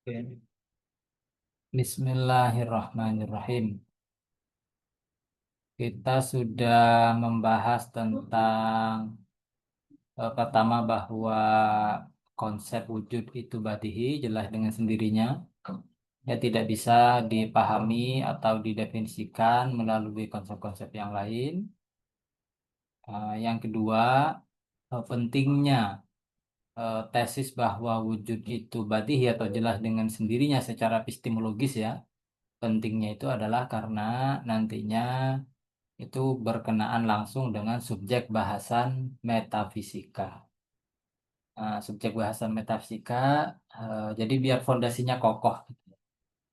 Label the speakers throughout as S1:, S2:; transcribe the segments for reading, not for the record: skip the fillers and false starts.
S1: Oke. Bismillahirrahmanirrahim. Kita sudah membahas tentang pertama bahwa konsep wujud itu badihi, jelas dengan sendirinya. Ya tidak bisa dipahami atau didefinisikan melalui konsep-konsep yang lain. Yang kedua, pentingnya tesis bahwa wujud itu badihi atau jelas dengan sendirinya secara epistemologis ya. Pentingnya itu adalah karena nantinya itu berkenaan langsung dengan subjek bahasan metafisika. Subjek bahasan metafisika, jadi biar fondasinya kokoh.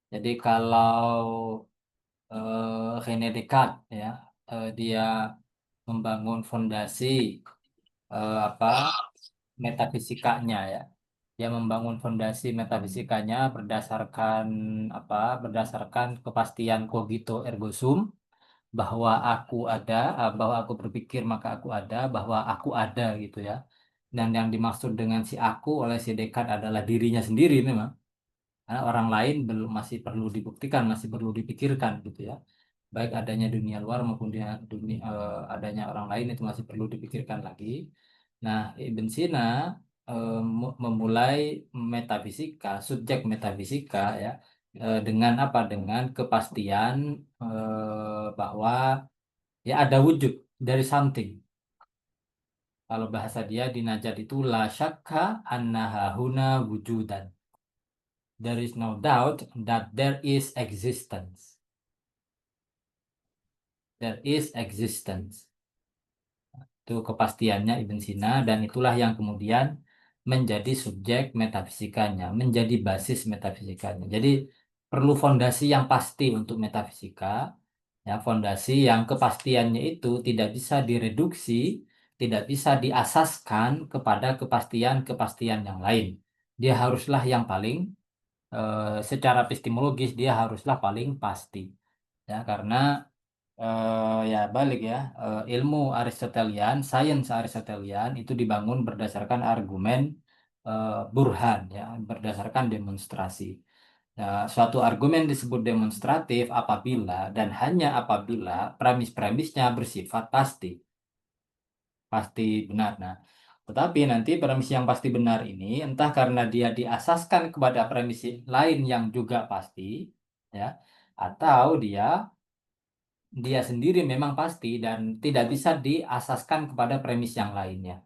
S1: Jadi kalau René Descartes ya, dia membangun fondasi apa metafisikanya ya, dia membangun fondasi metafisikanya berdasarkan apa? Berdasarkan kepastian cogito ergo sum, bahwa aku ada, bahwa aku berpikir maka aku ada, bahwa aku ada gitu ya. Dan yang dimaksud dengan si aku oleh si Descartes adalah dirinya sendiri memang. Karena orang lain belum masih perlu dibuktikan, masih perlu dipikirkan gitu ya. Baik adanya dunia luar maupun adanya orang lain itu masih perlu dipikirkan lagi. Nah, Ibn Sina memulai metafisika, subjek metafisika ya, dengan apa? Dengan kepastian bahwa ya ada wujud dari something. Kalau bahasa dia di Najat itu la syakka annaha huna wujudan. There is no doubt that there is existence. There is existence. Itu kepastiannya Ibn Sina dan itulah yang kemudian menjadi subjek metafisikanya, menjadi basis metafisikanya. Jadi perlu fondasi yang pasti untuk metafisika, ya fondasi yang kepastiannya itu tidak bisa direduksi, tidak bisa diasaskan kepada kepastian-kepastian yang lain. Dia haruslah yang paling secara epistemologis dia haruslah paling pasti. Ya, karena ya balik ya, ilmu Aristotelian, sains Aristotelian itu dibangun berdasarkan argumen burhan ya, berdasarkan demonstrasi. Nah, suatu argumen disebut demonstratif apabila dan hanya apabila premis-premisnya bersifat pasti, pasti benar. Nah, tetapi nanti premis yang pasti benar ini entah karena dia diasaskan kepada premis lain yang juga pasti, ya, atau dia sendiri memang pasti dan tidak bisa diasaskan kepada premis yang lainnya.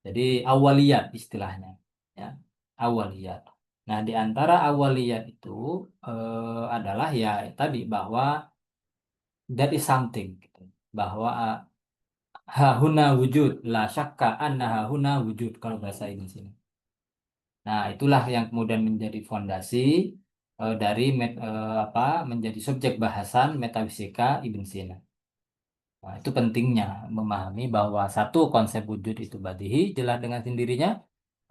S1: Jadi awaliyat istilahnya, ya, awaliyat. Nah, di antara awaliyat itu adalah ya tadi bahwa that is something, gitu. Bahwa hahuna wujud, la syakka anna hahuna wujud kalau bahasa Inggris ini. Nah, itulah yang kemudian menjadi fondasi dari apa menjadi subjek bahasan metafisika Ibn Sina. Nah, itu pentingnya memahami bahwa satu konsep wujud itu badihi, jelas dengan sendirinya,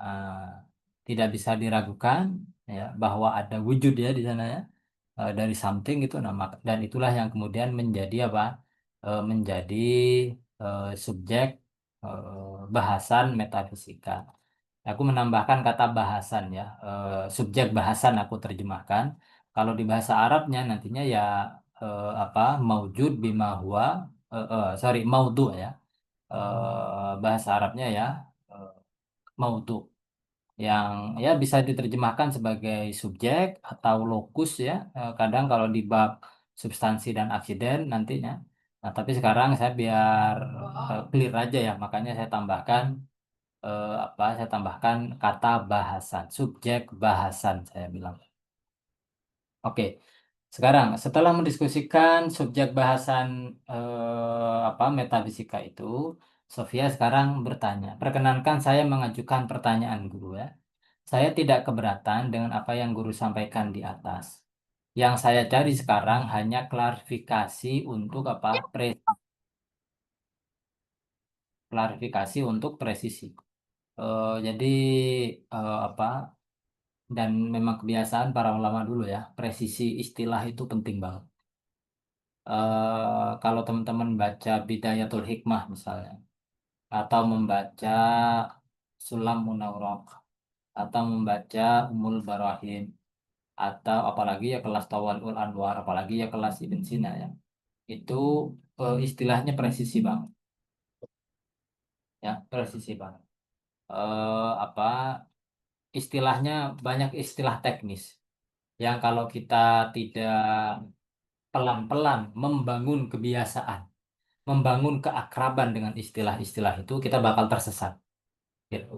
S1: ah, tidak bisa diragukan, ya, bahwa ada wujud ya di sana ya, dari something itu nama dan itulah yang kemudian menjadi apa? Menjadi subjek bahasan metafisika. Aku menambahkan kata bahasan ya, subjek bahasan aku terjemahkan. Kalau di bahasa Arabnya nantinya ya apa? Maujud bima huwa, sorry maudu ya, bahasa Arabnya ya eh, maudu yang ya bisa diterjemahkan sebagai subjek atau lokus ya. Kadang kalau di bab substansi dan aksiden nantinya. Nah, tapi sekarang saya biar clear aja ya, makanya saya tambahkan apa? Saya tambahkan kata bahasan, subjek bahasan saya bilang. Oke, sekarang setelah mendiskusikan subjek bahasan apa metafisika itu, Sofia sekarang bertanya. Perkenankan saya mengajukan pertanyaan guru ya. Saya tidak keberatan dengan apa yang guru sampaikan di atas. Yang saya cari sekarang hanya klarifikasi untuk apa? Klarifikasi untuk presisi. Jadi apa? Dan memang kebiasaan para ulama dulu ya, presisi istilah itu penting banget. Kalau teman-teman baca Bidayatul Hikmah misalnya, atau membaca Sulam Munawwarah, atau membaca Ummul Barahin, atau apalagi ya kelas Tawalul Anwar, apalagi ya kelas Ibn Sina ya. Itu istilahnya presisi banget, ya presisi banget. Apa istilahnya banyak istilah teknis yang kalau kita tidak pelan-pelan membangun kebiasaan, membangun keakraban dengan istilah-istilah itu, kita bakal tersesat. Gitu.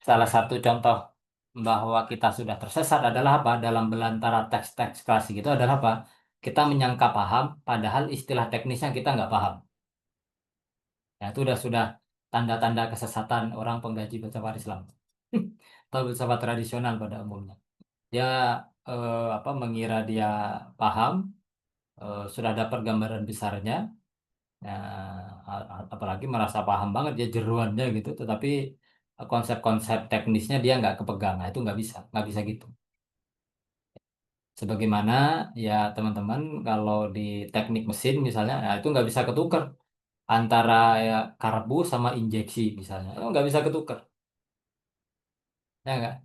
S1: Salah satu contoh bahwa kita sudah tersesat adalah apa? Dalam belantara teks-teks klasik itu adalah apa? Kita menyangka paham, padahal istilah teknisnya kita nggak paham. Ya, itu sudah tanda-tanda kesesatan orang penggaji filsafat Islam atau filsafat tradisional pada umumnya. Dia apa mengira dia paham, sudah dapat gambaran besarnya, nah, apalagi merasa paham banget dia jeruannya gitu, tetapi konsep-konsep teknisnya dia nggak kepegang. Nah, itu nggak bisa gitu. Sebagaimana ya teman-teman kalau di teknik mesin misalnya, nah, itu nggak bisa ketukar antara ya, karbu sama injeksi misalnya, itu nggak bisa ketukar, ya nggak?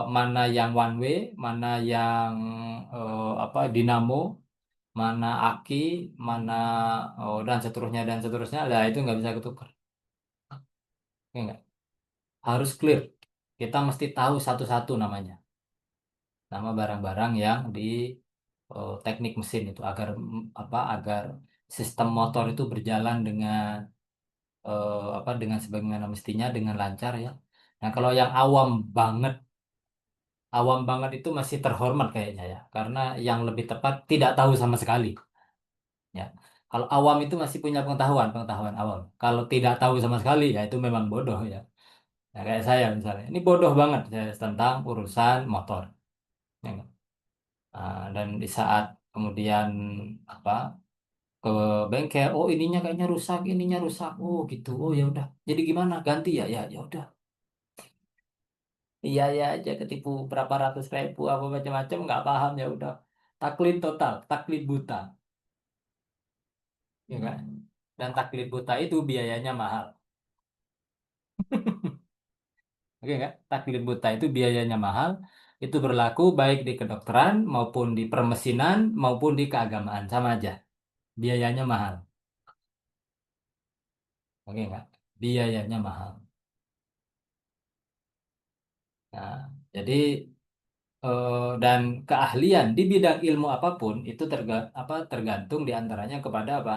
S1: Mana yang one way, mana yang apa dinamo, mana aki, mana dan seterusnya, lah itu nggak bisa ketukar, ya nggak? Harus clear. Kita mesti tahu satu-satu namanya, nama barang-barang yang di teknik mesin itu agar sistem motor itu berjalan dengan dengan sebagaimana mestinya dengan lancar ya. Nah, kalau yang awam banget itu masih terhormat kayaknya ya, karena yang lebih tepat tidak tahu sama sekali ya. Kalau awam itu masih punya pengetahuan awam. Kalau tidak tahu sama sekali ya itu memang bodoh ya. Nah, kayak saya misalnya, ini bodoh banget saya tentang urusan motor. Ya nggak? Dan di saat kemudian apa ke bengkel, oh ininya rusak, oh gitu, oh ya udah, jadi gimana, ganti ya, ya udah, iya ya aja ketipu berapa ratus ribu apa macam-macam nggak paham, ya udah, taklid total, taklid buta, ya kan? Dan taklid buta itu biayanya mahal, oke nggak? Taklid buta itu biayanya mahal, itu berlaku baik di kedokteran maupun di permesinan maupun di keagamaan sama aja, biayanya mahal, oke nggak? Biayanya mahal. Nah, jadi dan keahlian di bidang ilmu apapun itu tergantung diantaranya kepada apa?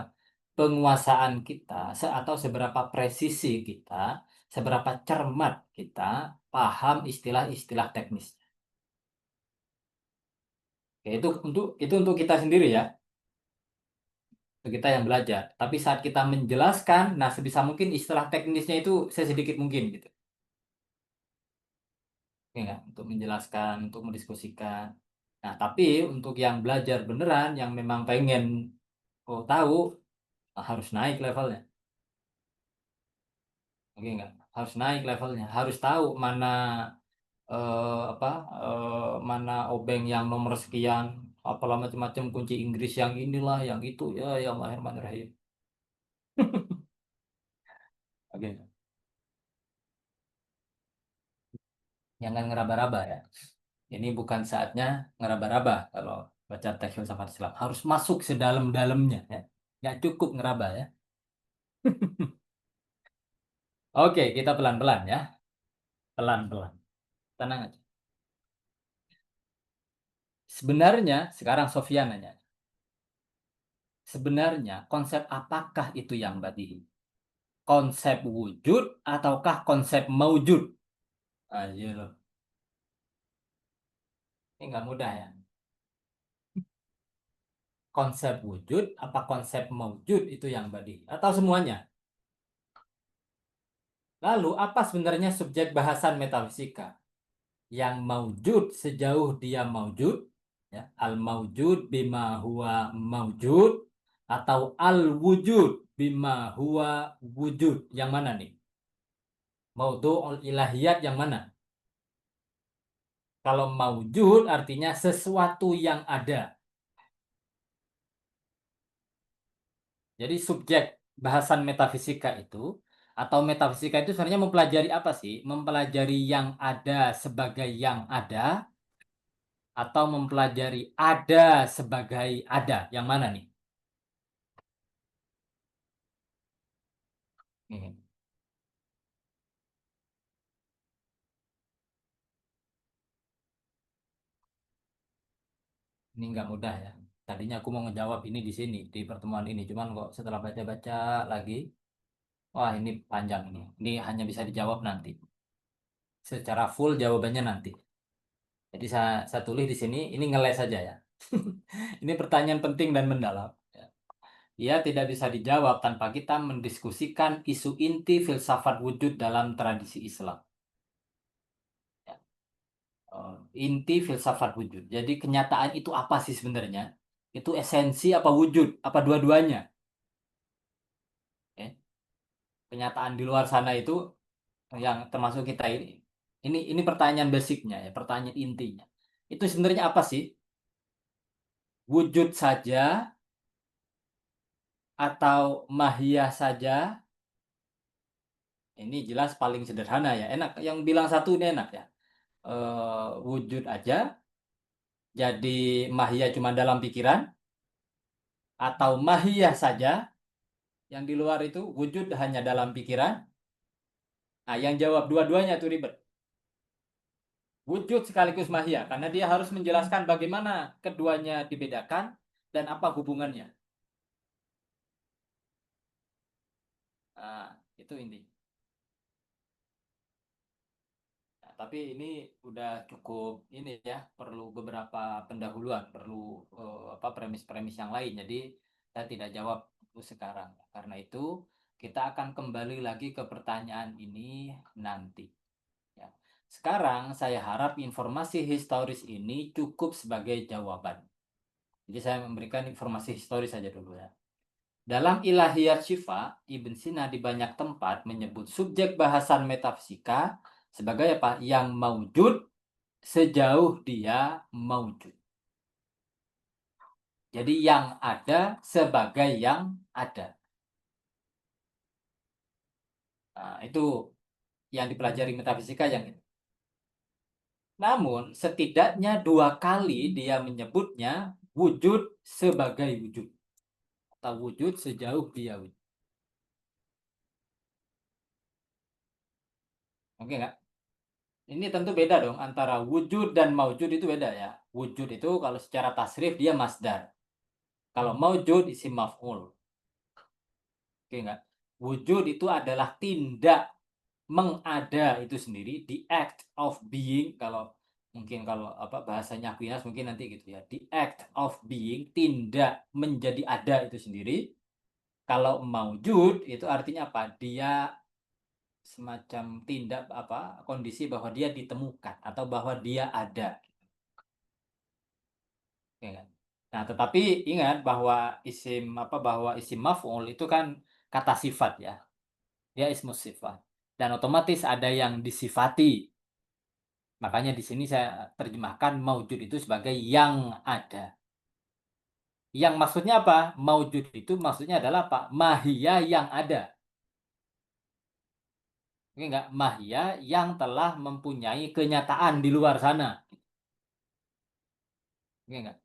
S1: Penguasaan kita atau seberapa presisi kita, seberapa cermat kita paham istilah-istilah teknis. Oke, itu untuk kita sendiri ya, untuk kita yang belajar. Tapi saat kita menjelaskan, nah sebisa mungkin istilah teknisnya itu sesedikit mungkin gitu. Oke nggak? Untuk menjelaskan, untuk mendiskusikan. Nah, tapi untuk yang belajar beneran, yang memang pengen tahu, harus naik levelnya. Oke nggak? Harus naik levelnya. Harus tahu mana apa mana obeng yang nomor sekian, apalah macam-macam kunci Inggris yang inilah, yang itu ya, yang Bismillahirrahmanirrahim. Oke, jangan ngeraba-raba ya. Ini bukan saatnya ngeraba-raba kalau baca teks filsafat Islam. Harus masuk sedalam-dalamnya ya. Nggak cukup ngeraba ya. Oke, kita pelan-pelan ya. Pelan-pelan. Tenang aja. Sebenarnya, sekarang Sofia nanya. Sebenarnya konsep apakah itu yang badihi? Konsep wujud ataukah konsep maujud? Ayo loh. Ini nggak mudah ya. Konsep wujud apa konsep maujud itu yang badihi? Atau semuanya? Lalu apa sebenarnya subjek bahasan metafisika? Yang maujud sejauh dia maujud, ya, al maujud bima huwa maujud, atau al wujud bima huwa wujud, yang mana nih? Maudhu'ul ilahiyat yang mana? Kalau maujud artinya sesuatu yang ada. Jadi subjek bahasan metafisika itu, atau metafisika itu sebenarnya mempelajari apa sih? Mempelajari yang ada sebagai yang ada, atau mempelajari ada sebagai ada? Yang mana nih? Ini ini nggak mudah ya. Tadinya aku mau ngejawab ini di sini di pertemuan ini, cuman kok setelah baca-baca lagi, wah ini panjang ini. Ini hanya bisa dijawab nanti. Secara full jawabannya nanti. Jadi saya tulis di sini, ini ngeles saja ya. Ini pertanyaan penting dan mendalam. Ya. Ia tidak bisa dijawab tanpa kita mendiskusikan isu inti filsafat wujud dalam tradisi Islam. Ya. Inti filsafat wujud. Jadi kenyataan itu apa sih sebenarnya? Itu esensi apa wujud? Apa dua-duanya? Ya. Kenyataan di luar sana itu yang termasuk kita ini. Ini pertanyaan basicnya ya, pertanyaan intinya. Itu sebenarnya apa sih? Wujud saja atau mahiyah saja? Ini jelas paling sederhana ya. Enak. Yang bilang satu ini enak ya. Wujud aja. Jadi mahiyah cuma dalam pikiran. Atau mahiyah saja. Yang di luar itu wujud hanya dalam pikiran. Nah, yang jawab dua-duanya tuh ribet. Wujud sekaligus mahiyah. Karena dia harus menjelaskan bagaimana keduanya dibedakan. Dan apa hubungannya. Nah, itu inti. Nah, tapi ini udah cukup ini ya, perlu beberapa pendahuluan, perlu apa premis-premis yang lain. Jadi saya tidak jawab itu sekarang. Karena itu kita akan kembali lagi ke pertanyaan ini nanti. Ya. Sekarang saya harap informasi historis ini cukup sebagai jawaban. Jadi saya memberikan informasi historis saja dulu ya. Dalam Ilahiyat Syifa, Ibn Sina di banyak tempat menyebut subjek bahasan metafisika sebagai apa? Yang maujud sejauh dia maujud. Jadi yang ada sebagai yang ada. Nah, itu yang dipelajari metafisika yang ini. Namun setidaknya dua kali dia menyebutnya wujud sebagai wujud. Atau wujud sejauh dia wujud. Oke nggak? Ini tentu beda dong antara wujud dan maujud itu beda ya. Wujud itu kalau secara tasrif dia masdar. Kalau maujud isim maf'ul. Oke nggak? Wujud itu adalah tindak mengada itu sendiri, the act of being. Kalau mungkin kalau apa bahasanya Aquinas mungkin nanti gitu ya. The act of being, tindak menjadi ada itu sendiri. Kalau maujud itu artinya apa? Dia semacam tindak apa kondisi bahwa dia ditemukan atau bahwa dia ada. Ya kan? Nah, tetapi ingat bahwa isim apa bahwa isim maf'ul itu kan kata sifat ya. Dia ismus sifat. Dan otomatis ada yang disifati. Makanya di sini saya terjemahkan maujud itu sebagai yang ada. Yang maksudnya apa? Maujud itu maksudnya adalah apa? Mahia yang ada. Oke enggak? Mahia yang telah mempunyai kenyataan di luar sana. Oke enggak?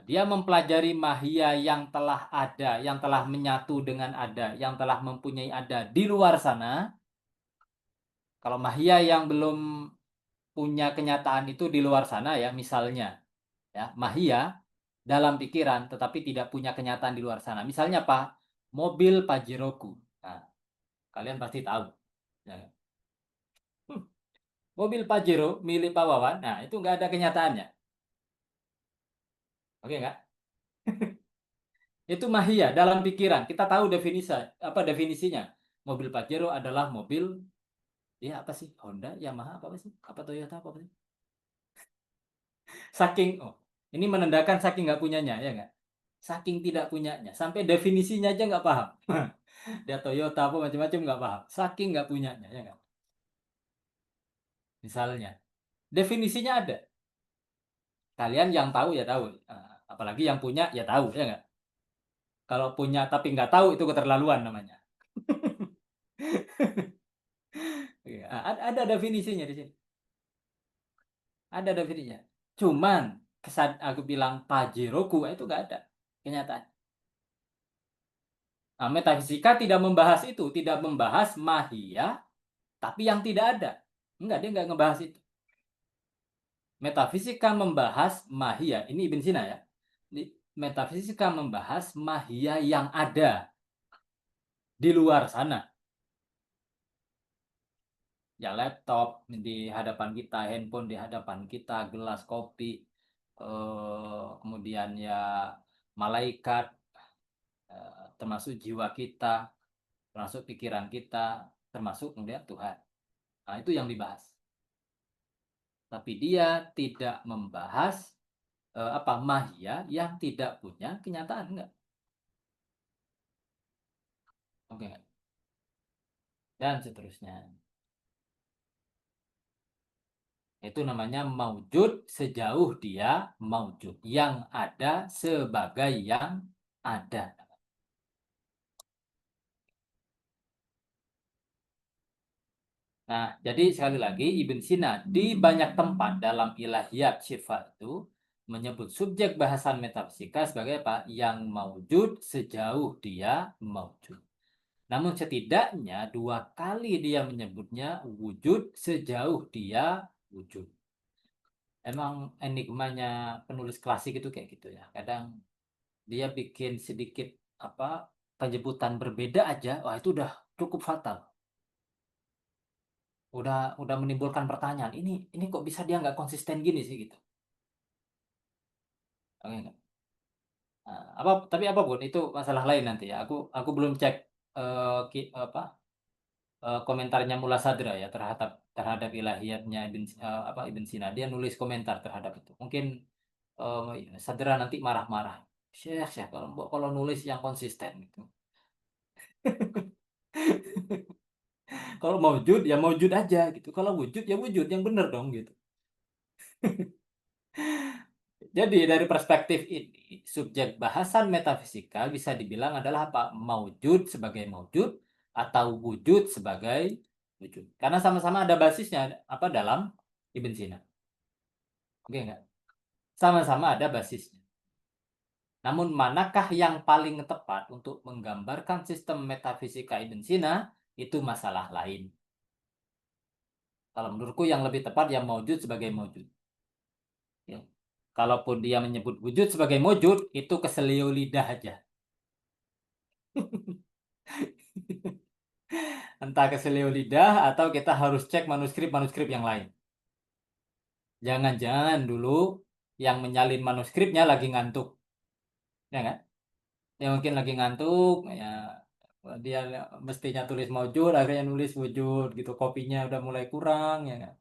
S1: Dia mempelajari mahia yang telah ada, yang telah menyatu dengan ada, yang telah mempunyai ada di luar sana. Kalau mahia yang belum punya kenyataan itu di luar sana ya, misalnya ya, mahia dalam pikiran tetapi tidak punya kenyataan di luar sana. Misalnya apa? Mobil Pajeroku. Nah, kalian pasti tahu. Ya. Hmm, mobil Pajero milik Pak Wawan. Nah, itu nggak ada kenyataannya. Oke nggak? Itu mahia dalam pikiran. Kita tahu definisi apa definisinya. Mobil Pajero adalah mobil ya apa sih? Honda, Yamaha apa sih? Apa Toyota apa sih? Saking oh, ini menandakan saking nggak punyanya ya nggak? Saking tidak punyanya. Sampai definisinya aja nggak paham. Dia Toyota apa macam-macam nggak paham. Saking nggak punyanya ya nggak? Misalnya definisinya ada. Kalian yang tahu ya tahu. Apalagi yang punya ya tahu ya nggak? Kalau punya tapi nggak tahu itu keterlaluan namanya. Iya, ada definisinya di sini. Ada definisinya. Cuman kesan aku bilang Pajiroku itu nggak ada kenyataan. Nah, metafisika tidak membahas itu, tidak membahas mahia, tapi yang tidak ada. Enggak, dia nggak ngebahas itu. Metafisika membahas mahia. Ini Ibn Sina ya. Metafisika membahas mahia yang ada di luar sana. Ya laptop di hadapan kita, handphone di hadapan kita, gelas kopi, kemudian ya malaikat, termasuk jiwa kita, termasuk pikiran kita, termasuk kemudian Tuhan. Nah, itu yang dibahas. Tapi dia tidak membahas apa mahia yang tidak punya kenyataan enggak. Oke enggak? Dan seterusnya. Itu namanya maujud sejauh dia maujud. Yang ada sebagai yang ada. Nah, jadi sekali lagi Ibn Sina di banyak tempat dalam ilahiyat syifa itu menyebut subjek bahasan metafisika sebagai apa? Yang maujud sejauh dia maujud. Namun setidaknya dua kali dia menyebutnya wujud sejauh dia wujud. Emang enigmanya penulis klasik itu kayak gitu ya. Kadang dia bikin sedikit apa penyebutan berbeda aja, wah itu udah cukup fatal. Udah menimbulkan pertanyaan. Ini kok bisa dia nggak konsisten gini sih gitu. Oke, nggak? Nah, tapi apapun itu masalah lain nanti ya. Aku belum cek apa komentarnya Mula Sadra ya terhadap terhadap ilahiyatnya Ibn Sina. Dia nulis komentar terhadap itu. Mungkin Sadra nanti marah-marah. Syekh, kalau nulis yang konsisten gitu. Kalau maujud ya maujud aja gitu. Kalau wujud ya wujud yang bener dong gitu. Jadi dari perspektif ini, subjek bahasan metafisika bisa dibilang adalah apa? Maujud sebagai maujud atau wujud sebagai wujud. Karena sama-sama ada basisnya apa dalam Ibn Sina. Oke nggak? Sama-sama ada basisnya. Namun manakah yang paling tepat untuk menggambarkan sistem metafisika Ibn Sina itu masalah lain. Kalau menurutku yang lebih tepat yang maujud sebagai maujud. Ya. Kalaupun dia menyebut wujud sebagai maujud, itu keselio lidah aja. Entah keselio lidah atau kita harus cek manuskrip-manuskrip yang lain. Jangan-jangan dulu yang menyalin manuskripnya lagi ngantuk, ya kan? Ya mungkin lagi ngantuk, ya dia mestinya tulis maujud, akhirnya nulis wujud gitu. Kopinya udah mulai kurang, ya kan?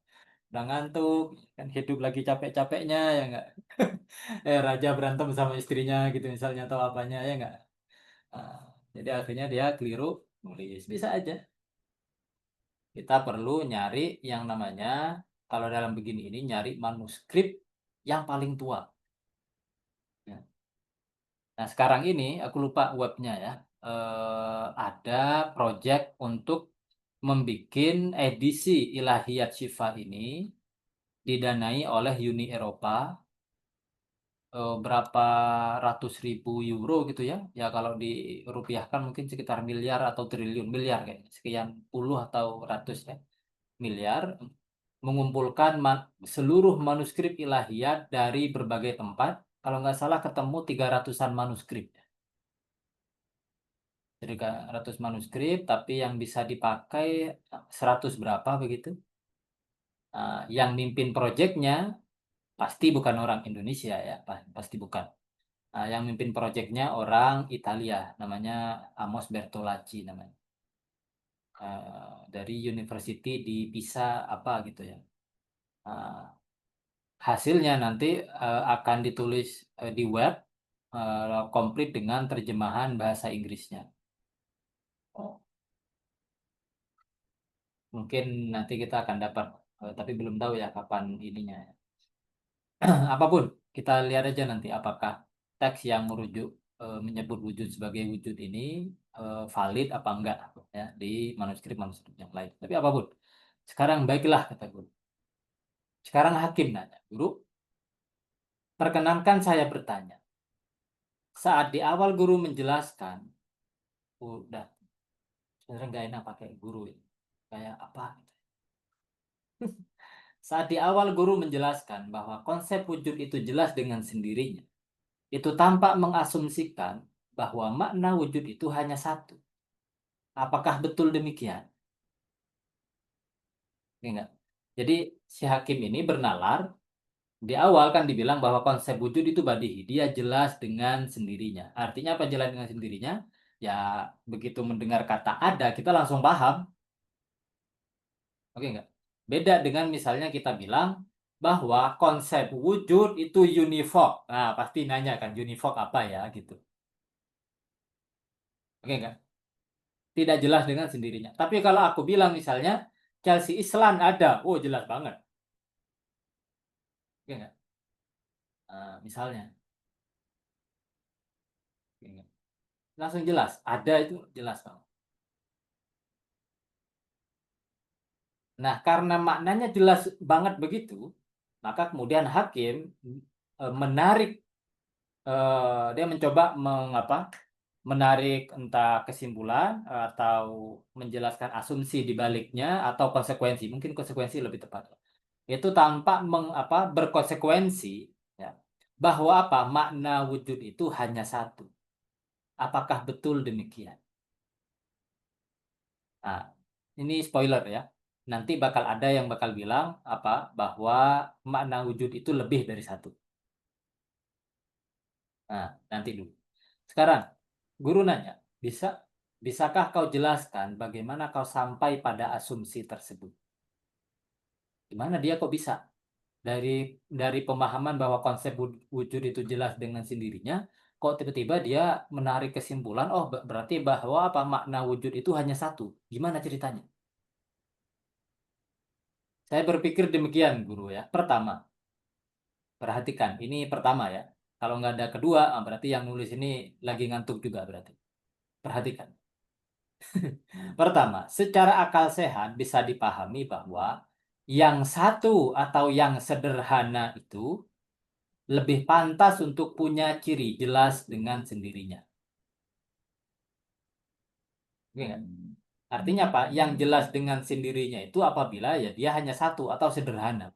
S1: Udah ngantuk, kan hidup lagi capek-capeknya, ya nggak? Raja berantem sama istrinya gitu misalnya atau apanya, ya nggak? Nah, jadi akhirnya dia keliru nulis. Bisa aja. Kita perlu nyari yang namanya, kalau dalam begini ini, nyari manuskrip yang paling tua. Ya. Nah, sekarang ini, aku lupa webnya ya, ada project untuk membuat edisi Ilahiyat Syifa ini didanai oleh Uni Eropa, berapa ratus ribu euro gitu ya. Ya kalau dirupiahkan mungkin sekitar miliar atau triliun miliar kayak sekian puluh atau ratus ya miliar mengumpulkan seluruh manuskrip ilahiyat dari berbagai tempat. Kalau nggak salah ketemu 300-an manuskrip. 300 manuskrip, tapi yang bisa dipakai 100 berapa begitu. Yang mimpin proyeknya pasti bukan orang Indonesia ya, pasti bukan. Yang mimpin proyeknya orang Italia, namanya Amos Bertolacci namanya. Dari University di Pisa apa gitu ya. Nah, hasilnya nanti akan ditulis di web komplit dengan terjemahan bahasa Inggrisnya. Oh, mungkin nanti kita akan dapat, tapi belum tahu ya kapan ininya. Apapun, kita lihat aja nanti apakah teks yang merujuk menyebut wujud sebagai wujud ini valid apa enggak ya di manuskrip-manuskrip yang lain. Tapi apapun, sekarang baiklah kata guru. Sekarang hakim nanya, guru, perkenankan saya bertanya. Saat di awal guru menjelaskan, udah sebenarnya nggak enak pakai guru ini. Kayak apa? Saat di awal guru menjelaskan bahwa konsep wujud itu jelas dengan sendirinya, itu tampak mengasumsikan bahwa makna wujud itu hanya satu. Apakah betul demikian? Enggak. Jadi si hakim ini bernalar di awal kan dibilang bahwa konsep wujud itu badihi, dia jelas dengan sendirinya. Artinya apa jelas dengan sendirinya? Ya begitu mendengar kata ada kita langsung paham. Oke enggak? Beda dengan misalnya kita bilang bahwa konsep wujud itu univoc. Nah, pasti nanya kan univoc apa ya gitu. Oke enggak? Tidak jelas dengan sendirinya. Tapi kalau aku bilang misalnya Chelsea Islan ada, oh jelas banget. Oke enggak? Misalnya, oke enggak? Langsung jelas. Ada itu jelas banget. Nah, karena maknanya jelas banget begitu, maka kemudian hakim menarik, dia mencoba mengapa? Menarik entah kesimpulan atau menjelaskan asumsi di baliknya atau konsekuensi, mungkin konsekuensi lebih tepat. Itu tanpa berkonsekuensi ya, bahwa apa? Makna wujud itu hanya satu. Apakah betul demikian? Nah, ini spoiler ya. Nanti bakal ada yang bakal bilang apa bahwa makna wujud itu lebih dari satu. Nah, nanti dulu. Sekarang, guru nanya, bisakah kau jelaskan bagaimana kau sampai pada asumsi tersebut? Gimana dia kok bisa? Dari pemahaman bahwa konsep wujud itu jelas dengan sendirinya, kok tiba-tiba dia menarik kesimpulan, oh berarti bahwa apa makna wujud itu hanya satu. Gimana ceritanya? Saya berpikir demikian, guru ya. Pertama, perhatikan, ini pertama ya. Kalau nggak ada kedua, berarti yang nulis ini lagi ngantuk juga berarti. Perhatikan. Pertama, secara akal sehat bisa dipahami bahwa yang satu atau yang sederhana itu lebih pantas untuk punya ciri jelas dengan sendirinya. Oke nggak? Artinya apa? Yang jelas dengan sendirinya itu apabila ya dia hanya satu atau sederhana.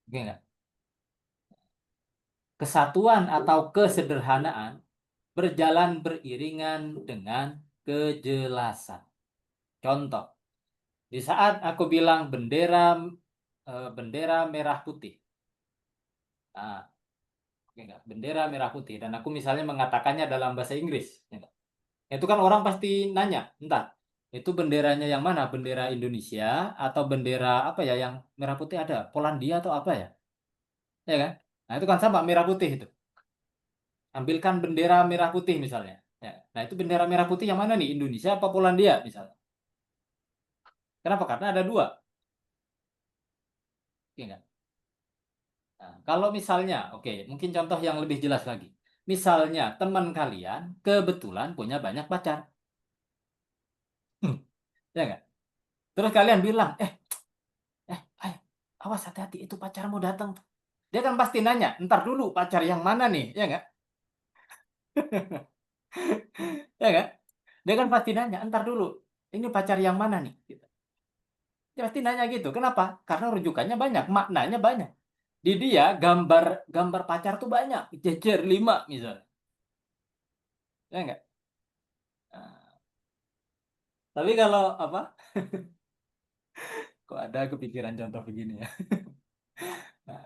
S1: Oke nggak? Kesatuan atau kesederhanaan berjalan beriringan dengan kejelasan. Contoh, di saat aku bilang bendera merah putih. Nah, oke nggak? Bendera merah putih dan aku misalnya mengatakannya dalam bahasa Inggris, ya nggak? Itu kan orang pasti nanya, entah itu benderanya yang mana? Bendera Indonesia atau bendera apa ya yang merah putih ada? Polandia atau apa ya? Ya kan? Nah, itu kan sama merah putih itu. Ambilkan bendera merah putih misalnya. Ya. Nah, itu bendera merah putih yang mana nih? Indonesia apa Polandia misalnya? Kenapa? Karena ada dua. Oke nggak? Nah, kalau misalnya, oke, mungkin contoh yang lebih jelas lagi. Misalnya teman kalian kebetulan punya banyak pacar. Ya nggak? Terus kalian bilang, ayo, awas hati-hati itu pacarmu datang. Dia kan pasti nanya, ntar dulu pacar yang mana nih? Ya nggak? Ya nggak? Dia kan pasti nanya, ntar dulu, ini pacar yang mana nih? Gitu. Dia pasti nanya gitu. Kenapa? Karena rujukannya banyak, maknanya banyak. Di dia gambar gambar pacar tuh banyak, jejer 5 misalnya. Ya nggak? Nah, tapi kalau apa? Kok ada kepikiran contoh begini ya? Nah,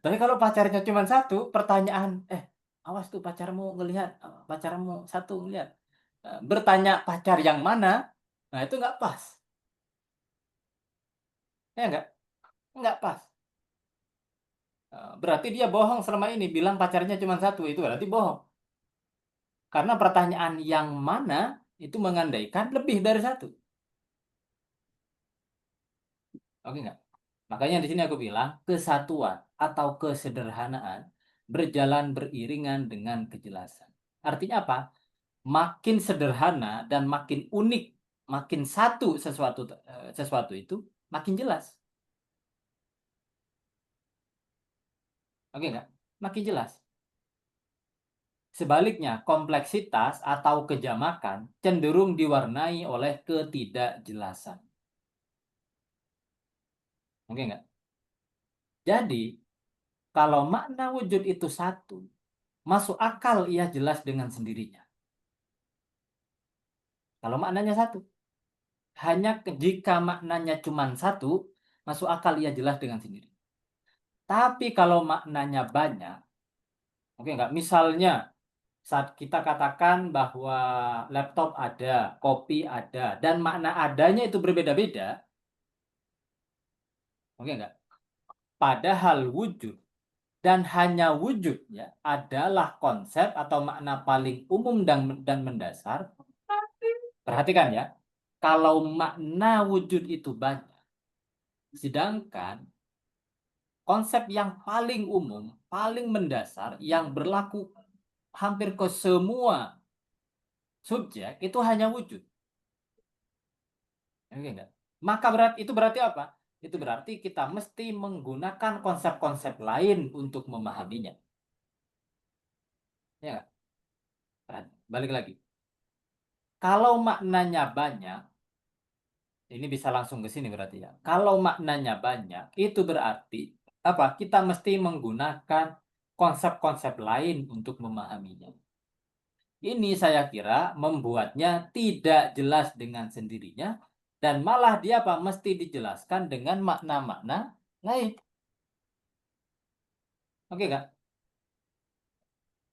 S1: tapi kalau pacarnya cuma satu, pertanyaan, awas tuh pacarmu ngelihat, pacarmu satu ngelihat. Bertanya pacar yang mana, nah itu nggak pas. Ya nggak pas. Berarti dia bohong selama ini, bilang pacarnya cuma satu, itu berarti bohong. Karena pertanyaan yang mana itu mengandaikan lebih dari satu. Oke nggak? Makanya di sini aku bilang kesatuan atau kesederhanaan berjalan beriringan dengan kejelasan. Artinya apa? Makin sederhana dan makin unik, makin satu sesuatu itu makin jelas. Oke nggak? Makin jelas. Sebaliknya, kompleksitas atau kejamakan cenderung diwarnai oleh ketidakjelasan. Oke nggak? Jadi, kalau makna wujud itu satu, masuk akal ia jelas dengan sendirinya. Kalau maknanya satu. Hanya jika maknanya cuma satu, masuk akal ia jelas dengan sendiri. Tapi kalau maknanya banyak, oke nggak? Misalnya, saat kita katakan bahwa laptop ada, kopi ada, dan makna adanya itu berbeda-beda, oke nggak? Padahal wujud dan hanya wujudnya adalah konsep atau makna paling umum dan mendasar. Perhatikan ya, kalau makna wujud itu banyak, sedangkan konsep yang paling umum, paling mendasar, yang berlaku hampir ke semua subjek itu hanya wujud. Oke enggak? Maka itu berarti apa? Itu berarti kita mesti menggunakan konsep-konsep lain untuk memahaminya. Ya enggak? Balik lagi. Kalau maknanya banyak, ini bisa langsung ke sini berarti ya. Kalau maknanya banyak, itu berarti apa? Kita mesti menggunakan konsep-konsep lain untuk memahaminya. Ini saya kira membuatnya tidak jelas dengan sendirinya dan malah dia apa? Mesti dijelaskan dengan makna-makna lain. Oke nggak?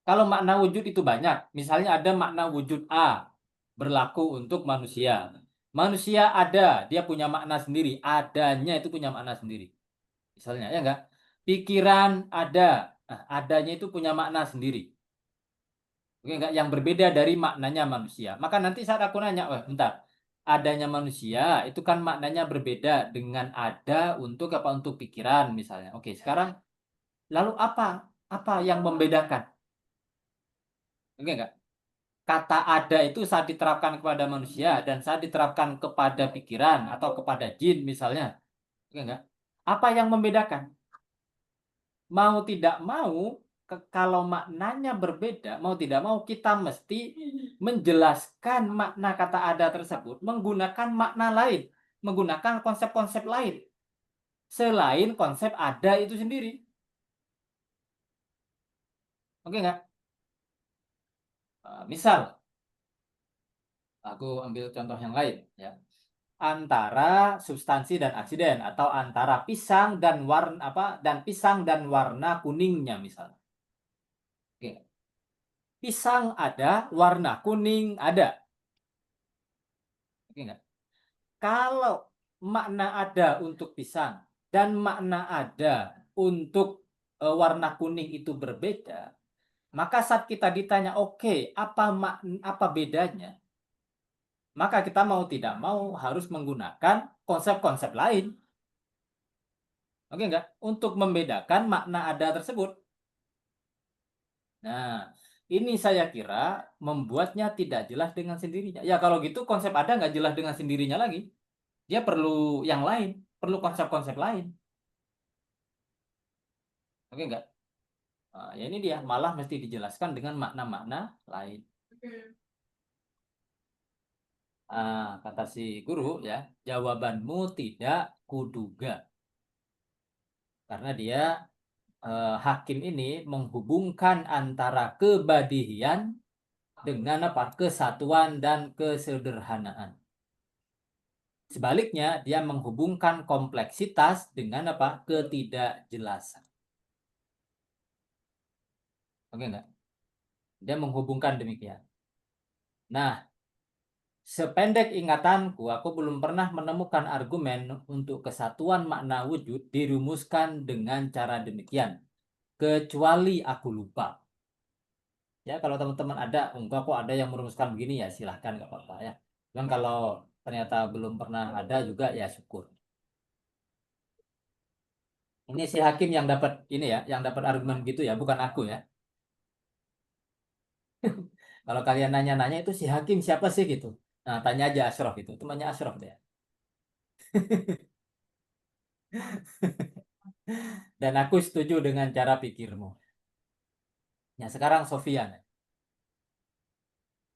S1: Kalau makna wujud itu banyak, misalnya ada makna wujud A berlaku untuk manusia. Manusia ada, dia punya makna sendiri. Adanya itu punya makna sendiri. Misalnya, ya enggak? Pikiran ada, nah, adanya itu punya makna sendiri. Oke, enggak? Yang berbeda dari maknanya manusia. Maka nanti saat aku nanya, wah, bentar, adanya manusia itu kan maknanya berbeda dengan ada untuk apa? Untuk pikiran misalnya. Oke, sekarang lalu apa yang membedakan? Oke, enggak? Kata ada itu saat diterapkan kepada manusia dan saat diterapkan kepada pikiran atau kepada jin misalnya. Oke, enggak? Apa yang membedakan? Mau tidak mau, kalau maknanya berbeda, mau tidak mau kita mesti menjelaskan makna kata ada tersebut menggunakan makna lain, menggunakan konsep-konsep lain selain konsep ada itu sendiri. Oke nggak? Misal, aku ambil contoh yang lain ya. Antara substansi dan aksiden atau antara pisang dan warna apa dan pisang dan warna kuningnya misalnya. Oke. Pisang ada, warna kuning ada. Oke nggak? Kalau makna ada untuk pisang dan makna ada untuk warna kuning itu berbeda, maka saat kita ditanya, oke, apa bedanya? Maka kita mau tidak mau harus menggunakan konsep-konsep lain, oke enggak? Untuk membedakan makna ada tersebut. Nah, ini saya kira membuatnya tidak jelas dengan sendirinya. Ya kalau gitu konsep ada nggak jelas dengan sendirinya lagi. Dia perlu yang lain, perlu konsep-konsep lain. Oke enggak? Nah, ya ini dia, malah mesti dijelaskan dengan makna-makna lain. Kata si guru ya, jawabanmu tidak kuduga. Karena dia hakim ini menghubungkan antara kebadihian dengan apa? Kesatuan dan kesederhanaan. Sebaliknya, dia menghubungkan kompleksitas dengan apa? Ketidakjelasan. Oke enggak? Dia menghubungkan demikian. Nah, sependek ingatanku, aku belum pernah menemukan argumen untuk kesatuan makna wujud dirumuskan dengan cara demikian. Kecuali aku lupa. Ya, kalau teman-teman ada, enggak kok ada yang merumuskan begini ya silahkan, nggak apa-apa ya. Dan kalau ternyata belum pernah ada juga ya syukur. Ini si hakim yang dapat ini ya, yang dapat argumen gitu ya, bukan aku ya. Kalau kalian nanya-nanya itu si hakim siapa sih gitu. Nah, tanya aja Ashraf itu, temannya Ashraf deh. Dan aku setuju dengan cara pikirmu. Ya, sekarang Sofian.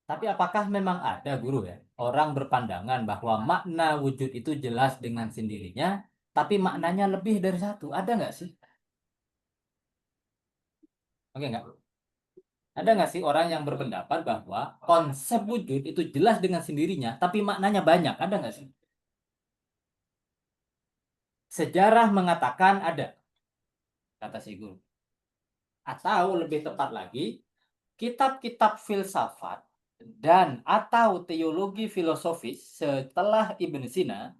S1: Tapi apakah memang ada guru ya, orang berpandangan bahwa makna wujud itu jelas dengan sendirinya, tapi maknanya lebih dari satu? Ada nggak sih? Oke nggak? Ada nggak sih orang yang berpendapat bahwa konsep wujud itu jelas dengan sendirinya, tapi maknanya banyak? Ada nggak sih? Sejarah mengatakan ada, kata si guru. Atau lebih tepat lagi, kitab-kitab filsafat dan atau teologi filosofis setelah Ibn Sina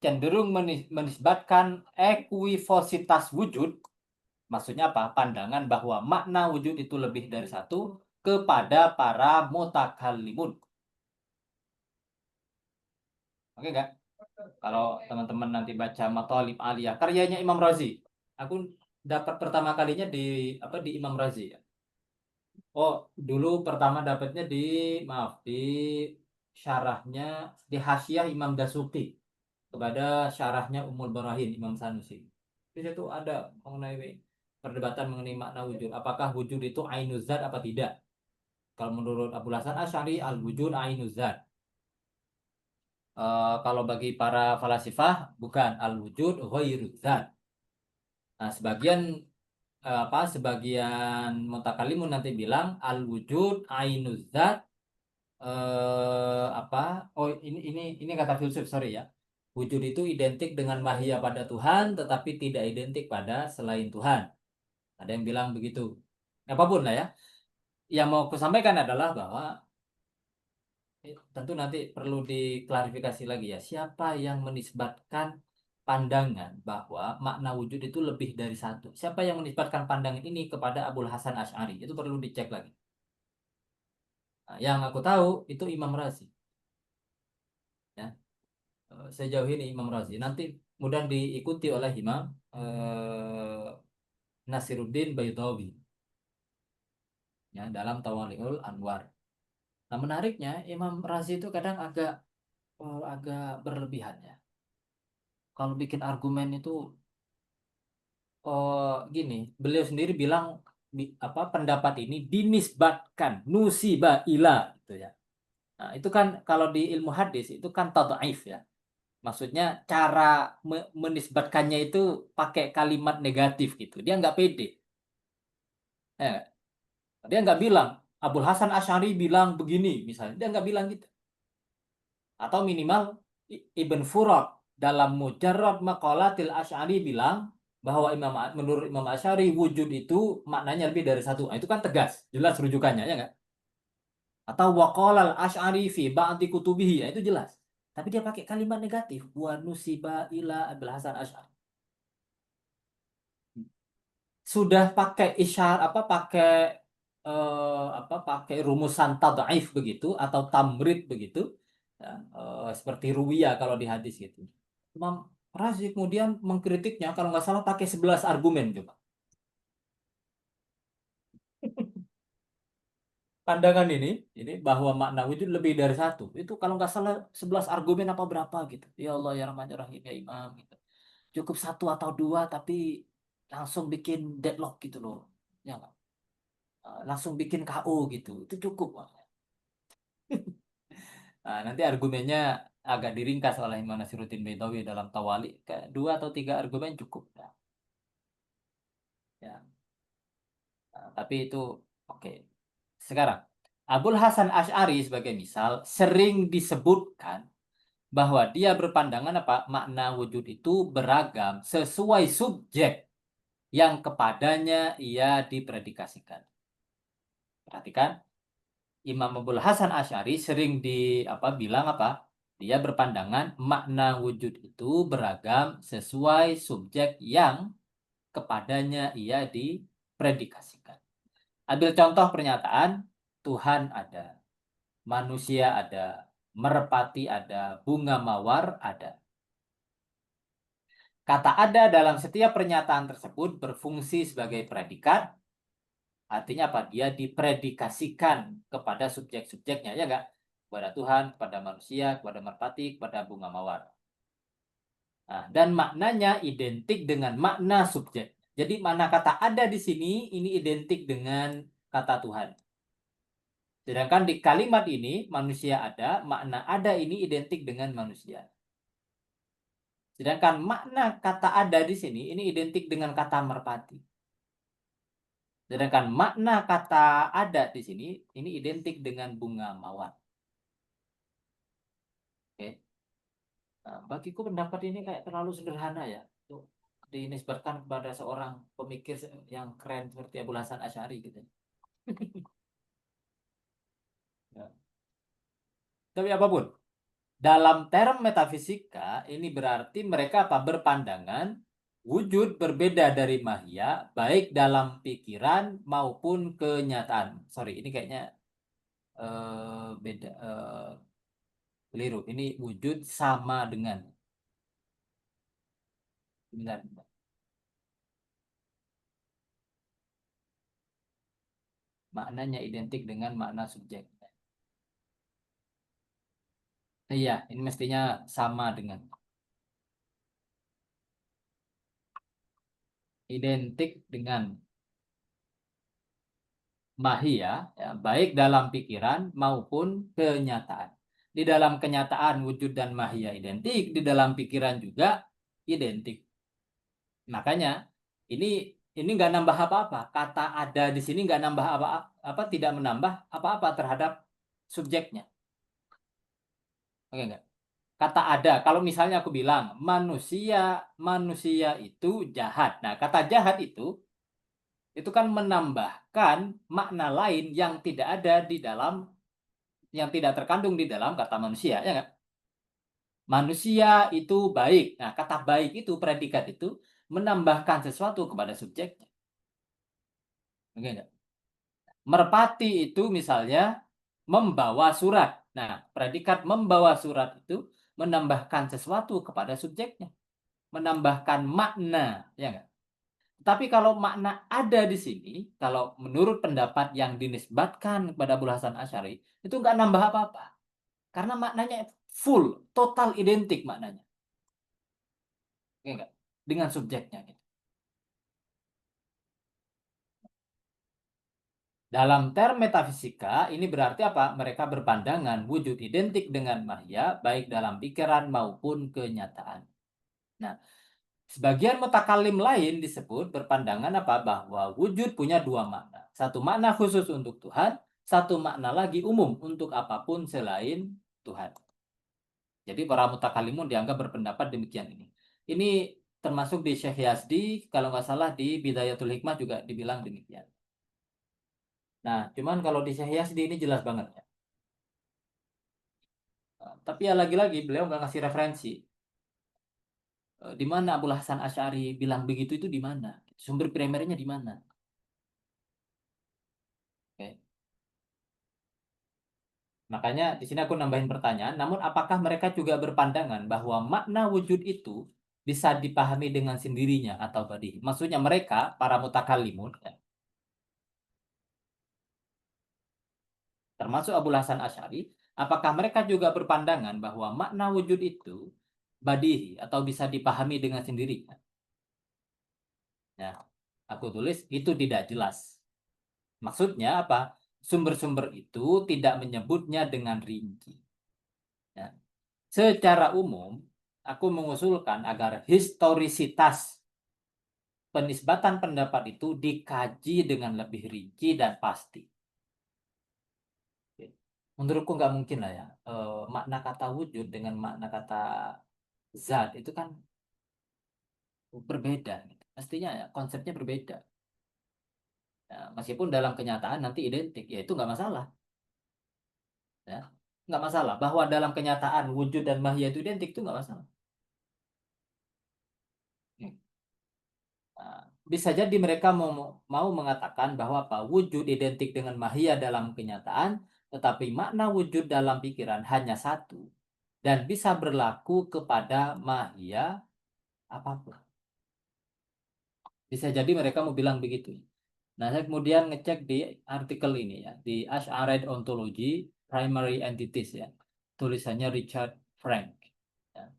S1: cenderung menisbatkan ekuivositas wujud, maksudnya apa? Pandangan bahwa makna wujud itu lebih dari satu kepada para mutakallimun. Oke nggak? Kalau teman-teman nanti baca Mathalib Aliyah, karyanya Imam Razi, aku dapat pertama kalinya di apa di Imam Razi ya. Oh, dulu pertama dapatnya di maaf di syarahnya di Hasyah Imam Dasuki kepada syarahnya Ummul Barahin Imam Sanusi. Di situ ada mengenai perdebatan mengenai makna wujud. Apakah wujud itu ainuz zat apa tidak? Kalau menurut Abu Hasan Asy'ari al-wujud ainuz zat. Kalau bagi para falasifah bukan al-wujud ghairuz zat. Nah, sebagian mutakalimun nanti bilang al-wujud ainuz zat apa oh ini kata filsuf sorry ya, wujud itu identik dengan mahiyah pada Tuhan tetapi tidak identik pada selain Tuhan, ada yang bilang begitu. Apapun lah ya, yang mau aku sampaikan adalah bahwa tentu nanti perlu diklarifikasi lagi ya, siapa yang menisbatkan pandangan bahwa makna wujud itu lebih dari satu, siapa yang menisbatkan pandangan ini kepada Abul Hasan Asy'ari, itu perlu dicek lagi. Nah, yang aku tahu itu Imam Razi ya. Sejauh ini Imam Razi. Nanti kemudian diikuti oleh Imam Nasiruddin Baydawi ya dalam Tawali'ul Anwar. Nah, menariknya Imam Razi itu kadang agak berlebihan ya. Kalau bikin argumen itu gini, beliau sendiri bilang pendapat ini dinisbatkan nusiba ila gitu ya. Nah, itu kan kalau di ilmu hadis itu kan tadhaif ya. Maksudnya cara menisbatkannya itu pakai kalimat negatif gitu. Dia nggak pede. Eh, dia nggak bilang Abul Hasan Asy'ari bilang begini misalnya. Dia nggak bilang gitu. Atau minimal Ibn Furat dalam Mujarrad Maqalatil Asy'ari bilang bahwa menurut Imam Asy'ari wujud itu maknanya lebih dari satu. Nah, itu kan tegas, jelas rujukannya ya nggak? Atau waqalal Asy'ari fi ba'di kutubihi, ya, itu jelas. Tapi dia pakai kalimat negatif, wa nusiba ila Abul Hasan Asy'ari. Sudah pakai isyar pakai rumusan tad'if begitu atau tamrid begitu ya, seperti ruwiyah kalau di hadis gitu. Imam Razi kemudian mengkritiknya kalau nggak salah pakai 11 argumen coba. Pandangan ini bahwa makna wujud lebih dari satu. Itu kalau nggak salah 11 argumen apa berapa gitu. Ya Allah ya Rahman ya Rahim ya Imam gitu. Cukup satu atau dua tapi langsung bikin deadlock gitu loh. Ya nggak? Langsung bikin KO gitu. Itu cukup. Nah, nanti argumennya agak diringkas oleh Imam Nasiruddin Baitawi dalam Tawali. Kayak dua atau tiga argumen cukup. Ya, ya. Nah, tapi itu oke. Sekarang, Abul Hasan Asy'ari sebagai misal sering disebutkan bahwa dia berpandangan apa makna wujud itu beragam sesuai subjek yang kepadanya ia dipredikasikan. Perhatikan, Imam Abdul Hasan Asy'ari sering bilang apa? Dia berpandangan makna wujud itu beragam sesuai subjek yang kepadanya ia dipredikasikan. Ambil contoh pernyataan Tuhan ada, manusia ada, merpati ada, bunga mawar ada. Kata ada dalam setiap pernyataan tersebut berfungsi sebagai predikat. Artinya apa? Dia dipredikasikan kepada subjek-subjeknya, ya enggak? Kepada Tuhan, kepada manusia, kepada merpati, kepada bunga mawar. Nah, dan maknanya identik dengan makna subjek. Jadi makna kata ada di sini ini identik dengan kata Tuhan. Sedangkan di kalimat ini manusia ada, makna ada ini identik dengan manusia. Sedangkan makna kata ada di sini ini identik dengan kata merpati. Sedangkan makna kata ada di sini ini identik dengan bunga mawar. Oke. Nah, bagiku pendapat ini kayak terlalu sederhana ya untuk dinisbatkan kepada seorang pemikir yang keren seperti Abu Hasan Asy'ari gitu. Ya. Tapi apapun, dalam term metafisika ini berarti mereka apa? Berpandangan wujud berbeda dari mahia baik dalam pikiran maupun kenyataan. Sorry, ini kayaknya beda keliru. Ini wujud sama dengan. Bentar, bentar. Maknanya identik dengan makna subjek. Iya, ini mestinya sama dengan identik dengan mahia, ya, baik dalam pikiran maupun kenyataan. Di dalam kenyataan wujud dan mahia identik, di dalam pikiran juga identik. Makanya ini nggak nambah apa-apa. Kata ada di sini nggak nambah apa, tidak menambah apa-apa terhadap subjeknya. Oke nggak? Kata ada, kalau misalnya aku bilang manusia manusia itu jahat. Nah, kata jahat itu kan menambahkan makna lain yang tidak ada di dalam, yang tidak terkandung di dalam kata manusia, ya nggak? Manusia itu baik. Nah, kata baik itu, predikat itu menambahkan sesuatu kepada subjeknya. Oke nggak? Merpati itu misalnya membawa surat. Nah, predikat membawa surat itu menambahkan sesuatu kepada subjeknya, menambahkan makna, ya nggak? Tapi kalau makna ada di sini, kalau menurut pendapat yang dinisbatkan kepada Abu Hasan Asy'ari, itu nggak nambah apa-apa. Karena maknanya full, total identik maknanya. Oke nggak? Dengan subjeknya. Gitu. Dalam term metafisika, ini berarti apa? Mereka berpandangan wujud identik dengan mahya, baik dalam pikiran maupun kenyataan. Nah, sebagian mutakalim lain disebut berpandangan apa? Bahwa wujud punya dua makna. Satu makna khusus untuk Tuhan, satu makna lagi umum untuk apapun selain Tuhan. Jadi para mutakalimun dianggap berpendapat demikian ini. Ini termasuk di Syekh Yazdi, kalau nggak salah di Bidayatul Hikmah juga dibilang demikian. Nah, cuman kalau di Syekh Yazdi ini jelas banget ya. Tapi ya lagi-lagi beliau nggak ngasih referensi. Di mana Abu Hasan Asy'ari bilang begitu itu di mana? Sumber primernya di mana? Oke. Makanya di sini aku nambahin pertanyaan, namun apakah mereka juga berpandangan bahwa makna wujud itu bisa dipahami dengan sendirinya atau tadi? Maksudnya mereka, para mutakalimun, ya, termasuk Abu Hasan Asy'ari, apakah mereka juga berpandangan bahwa makna wujud itu badihi atau bisa dipahami dengan sendirinya? Ya, aku tulis itu tidak jelas. Maksudnya apa? Sumber-sumber itu tidak menyebutnya dengan rinci. Ya. Secara umum, aku mengusulkan agar historisitas penisbatan pendapat itu dikaji dengan lebih rinci dan pasti. Menurutku nggak mungkin lah ya. Makna kata wujud dengan makna kata zat itu kan berbeda. Gitu. Pastinya ya, konsepnya berbeda. Ya, meskipun dalam kenyataan nanti identik, ya itu nggak masalah. Ya. Nggak masalah. Bahwa dalam kenyataan wujud dan mahia itu identik itu nggak masalah. Hmm. Nah, bisa jadi mereka mau mengatakan bahwa apa wujud identik dengan mahia dalam kenyataan, tetapi makna wujud dalam pikiran hanya satu dan bisa berlaku kepada mahia apapun. Bisa jadi mereka mau bilang begitu. Nah, saya kemudian ngecek di artikel ini ya, di Ash'arite Ontology Primary Entities ya, tulisannya Richard Frank. Ya.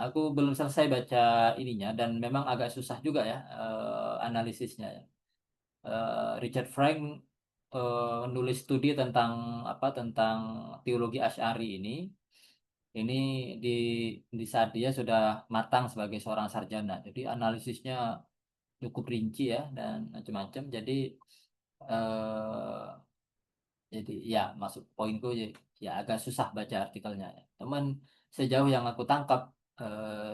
S1: aku belum selesai baca ininya dan memang agak susah juga ya analisisnya ya. Richard Frank nulis studi tentang apa tentang teologi Asy'ari ini di saat dia sudah matang sebagai seorang sarjana. Jadi analisisnya cukup rinci ya dan macam-macam. Eh, jadi ya masuk poinku ya agak susah baca artikelnya. Teman sejauh yang aku tangkap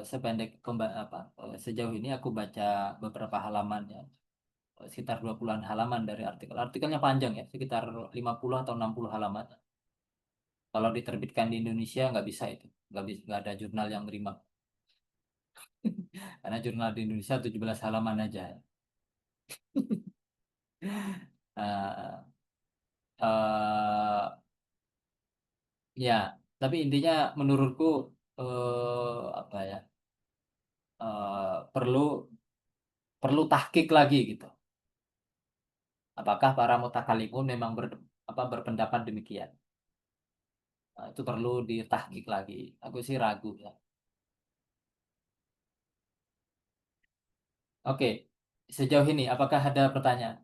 S1: sependek sejauh ini aku baca beberapa halaman ya sekitar 20-an halaman dari artikel. Artikelnya panjang ya, sekitar 50 atau 60 halaman. Kalau diterbitkan di Indonesia nggak bisa itu. Nggak ada jurnal yang nerima. Karena jurnal di Indonesia 17 halaman aja. Eh, eh, ya, tapi intinya menurutku apa ya perlu tahqiq lagi gitu. Apakah para mutakalimun memang berpendapat demikian? Itu perlu ditahqiq lagi. Aku sih ragu ya. Oke, sejauh ini apakah ada pertanyaan?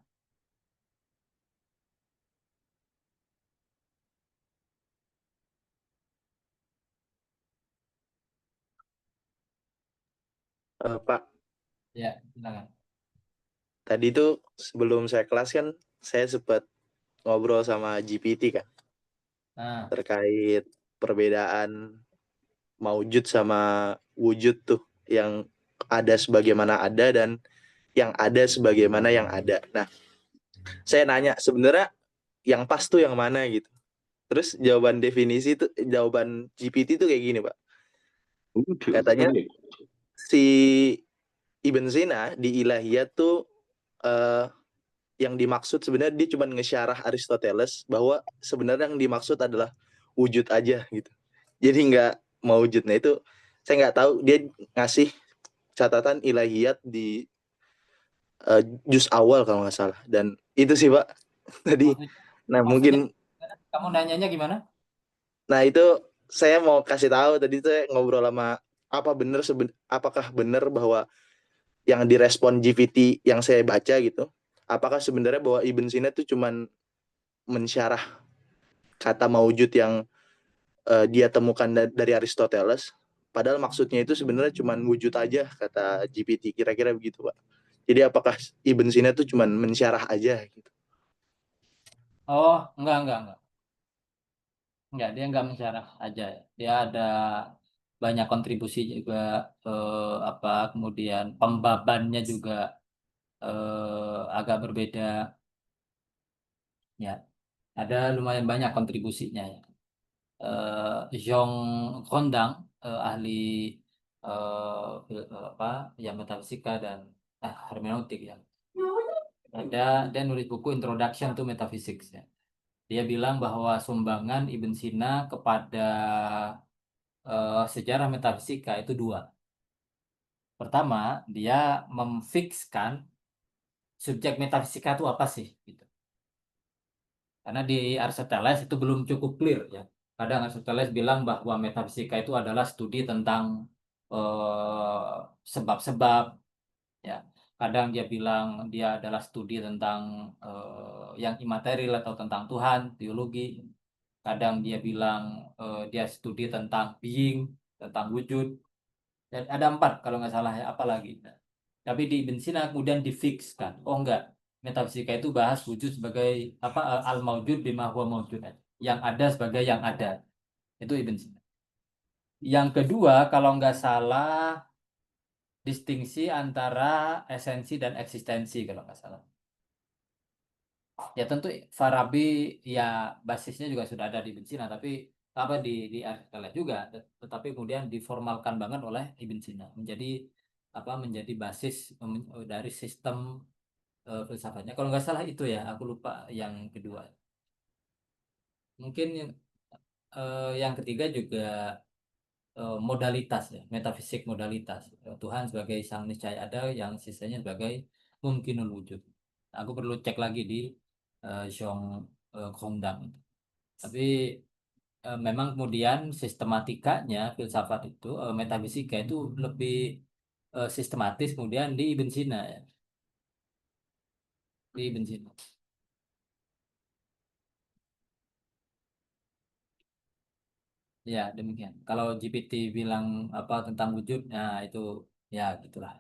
S2: Pak,
S1: Ya, silakan.
S2: tadi tuh sebelum saya kelas kan saya sempat ngobrol sama GPT kan
S1: Nah,
S2: terkait perbedaan maujud sama wujud tuh yang ada sebagaimana ada dan yang ada sebagaimana yang ada. Nah, saya nanya sebenarnya yang pas tuh yang mana gitu. Terus jawaban GPT tuh kayak gini, Pak. Katanya si Ibn Sina di Ilahiyat tuh eh, yang dimaksud sebenarnya dia cuma ngesyarah Aristoteles bahwa sebenarnya yang dimaksud adalah wujud aja gitu. Jadi nggak mau wujud. Nah itu saya nggak tahu dia ngasih catatan ilahiyat di juz awal kalau nggak salah. Dan itu sih Pak tadi.
S1: maksud,
S2: Nah
S1: maksudnya
S2: mungkin,
S1: kamu nanyanya gimana?
S2: nah itu saya mau kasih tahu tadi saya ngobrol sama apakah benar bahwa yang direspon GPT yang saya baca gitu, apakah sebenarnya bahwa Ibn Sina itu cuman mensyarah kata maujud yang dia temukan dari Aristoteles. Padahal maksudnya itu sebenarnya cuma wujud aja kata GPT. Kira-kira begitu, Pak. Jadi apakah Ibn Sina itu cuma mensyarah aja gitu?
S1: Oh, enggak. Enggak, dia enggak mensyarah aja. Dia ada banyak kontribusi juga kemudian pembabannya juga agak berbeda ya. Ada lumayan banyak kontribusinya ya. Zhong Kondang ahli ya metafisika dan hermeneutik ya. Dia nulis buku Introduction to Metaphysics ya. Dia bilang bahwa sumbangan Ibn Sina kepada sejarah metafisika itu dua. Pertama, dia memfikskan subjek metafisika itu apa sih? Gitu. Karena di Aristoteles itu belum cukup clear ya. Kadang Aristoteles bilang bahwa metafisika itu adalah studi tentang eh, sebab-sebab ya. Kadang dia bilang dia adalah studi tentang yang imaterial atau tentang Tuhan, teologi. Kadang dia bilang dia studi tentang being, tentang wujud. Dan ada empat kalau nggak salah ya, apalagi. Nah, tapi di Ibn Sina kemudian difikskan. Oh enggak, metafisika itu bahas wujud sebagai al maujud bima huwa maujud. Yang ada sebagai yang ada. Itu Ibn Sina. Yang kedua kalau nggak salah distingsi antara esensi dan eksistensi kalau nggak salah. Ya tentu Farabi ya basisnya juga sudah ada di Ibn Sina tapi di Aristoteles juga tetapi kemudian diformalkan banget oleh Ibn Sina menjadi basis dari sistem filsafatnya kalau nggak salah itu ya aku lupa yang kedua mungkin yang ketiga juga modalitas ya metafisik modalitas. Tuhan sebagai sang niscaya ada yang sisanya sebagai mungkinul wujud. Aku perlu cek lagi di Zhong Gongdang tapi memang kemudian sistematikanya filsafat itu, metafisika itu lebih sistematis kemudian di Ibn Sina ya, di Ibn Sina. Ya, demikian. Kalau GPT bilang apa tentang wujud, nah itu ya gitulah.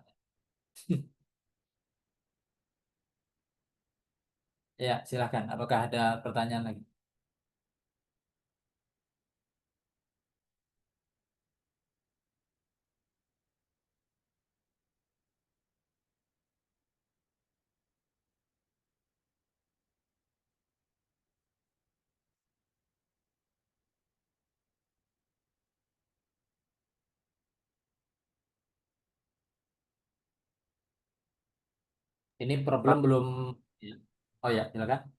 S1: Ya, silakan. Apakah ada pertanyaan lagi? Ini problem
S2: Pak,
S1: belum. Ya. Oh ya, silakan.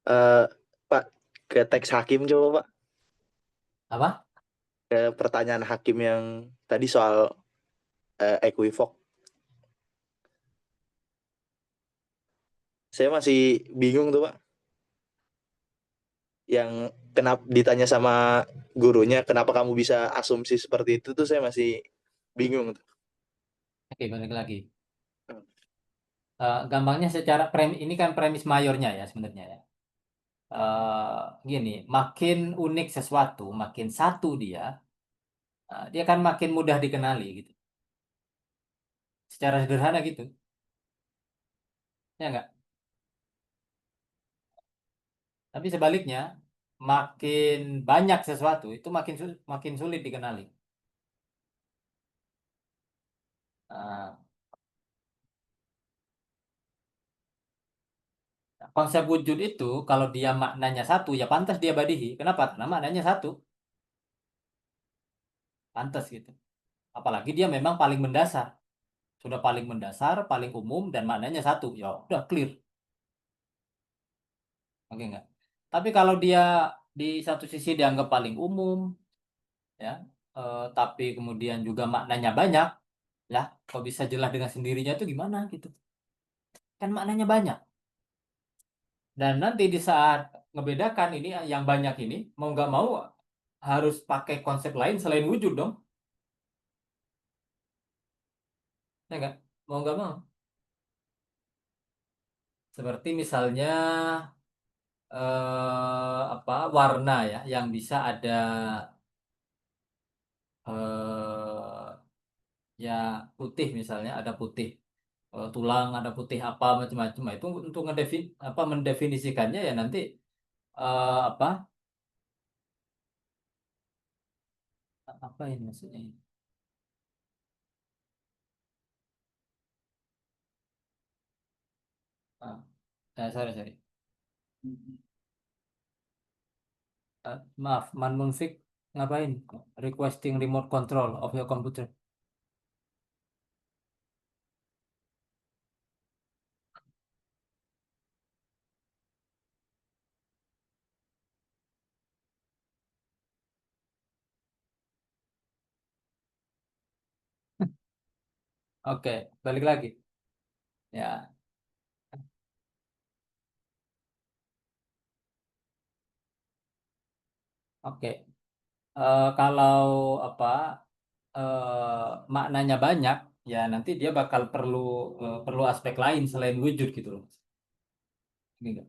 S2: eh, Pak, ke teks hakim coba Pak.
S1: Apa?
S2: Ke pertanyaan hakim yang tadi soal equivoc. Saya masih bingung tuh Pak. Yang kenapa ditanya sama gurunya, kenapa kamu bisa asumsi seperti itu tuh saya masih bingung tuh.
S1: Oke, balik lagi. Gampangnya secara ini kan premis mayornya ya sebenarnya ya. Gini, makin unik sesuatu, makin satu dia, dia kan makin mudah dikenali gitu. Secara sederhana gitu, ya enggak? Tapi sebaliknya, makin banyak sesuatu itu makin sulit dikenali. Nah, konsep wujud itu kalau dia maknanya satu, ya pantas dia badihi. Kenapa? Karena maknanya satu, pantas gitu. Apalagi dia memang paling mendasar, sudah paling mendasar, paling umum dan maknanya satu, ya udah clear. Oke enggak? Tapi kalau dia di satu sisi dianggap paling umum, ya, tapi kemudian juga maknanya banyak, ya, kok bisa jelas dengan sendirinya itu gimana gitu? Kan maknanya banyak. Dan nanti di saat ngebedakan ini yang banyak ini, mau nggak mau harus pakai konsep lain selain wujud dong, ya nggak? Mau nggak mau. Seperti misalnya apa warna ya, yang bisa ada ya putih misalnya, ada putih tulang, ada putih apa macam-macam. Nah, itu untuk apa mendefinisikannya ya nanti apa apa ini maksudnya ini? Ah, sorry sorry. Maaf, Man Munfik ngapain? Requesting remote control of your computer. Oke, balik lagi. Ya, oke. Kalau apa maknanya banyak, ya nanti dia bakal perlu aspek lain selain wujud gitu loh. Gitu.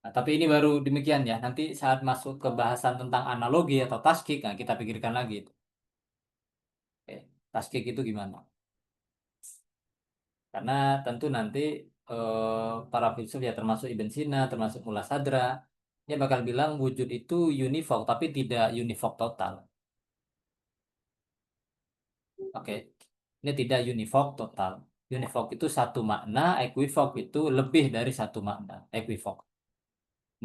S1: Nah, tapi ini baru demikian ya. Nanti saat masuk ke bahasan tentang analogi atau taskik, nah kita pikirkan lagi itu. Oke, taskik itu gimana? Karena tentu nanti para filsuf ya termasuk Ibn Sina, termasuk Mullah Sadra, dia bakal bilang wujud itu univoc, tapi tidak univoc total. Oke, ini tidak univoc total. Univoc itu satu makna, equivoc itu lebih dari satu makna, equivoc.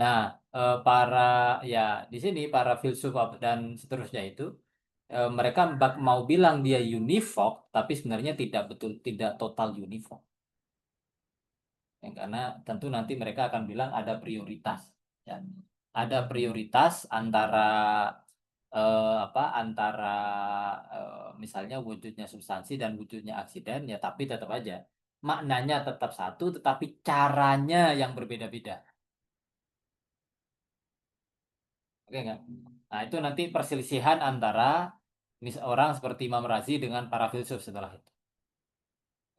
S1: Nah, para ya di sini para filsuf dan seterusnya itu mereka mau bilang dia univoc, tapi sebenarnya tidak betul, tidak total univoc. Ya, karena tentu nanti mereka akan bilang ada prioritas. Ya. Ada prioritas antara apa antara misalnya wujudnya substansi dan wujudnya aksiden ya, tapi tetap aja maknanya tetap satu, tetapi caranya yang berbeda-beda. Oke nggak? Nah, itu nanti perselisihan antara orang seperti Imam Razi dengan para filsuf setelah itu.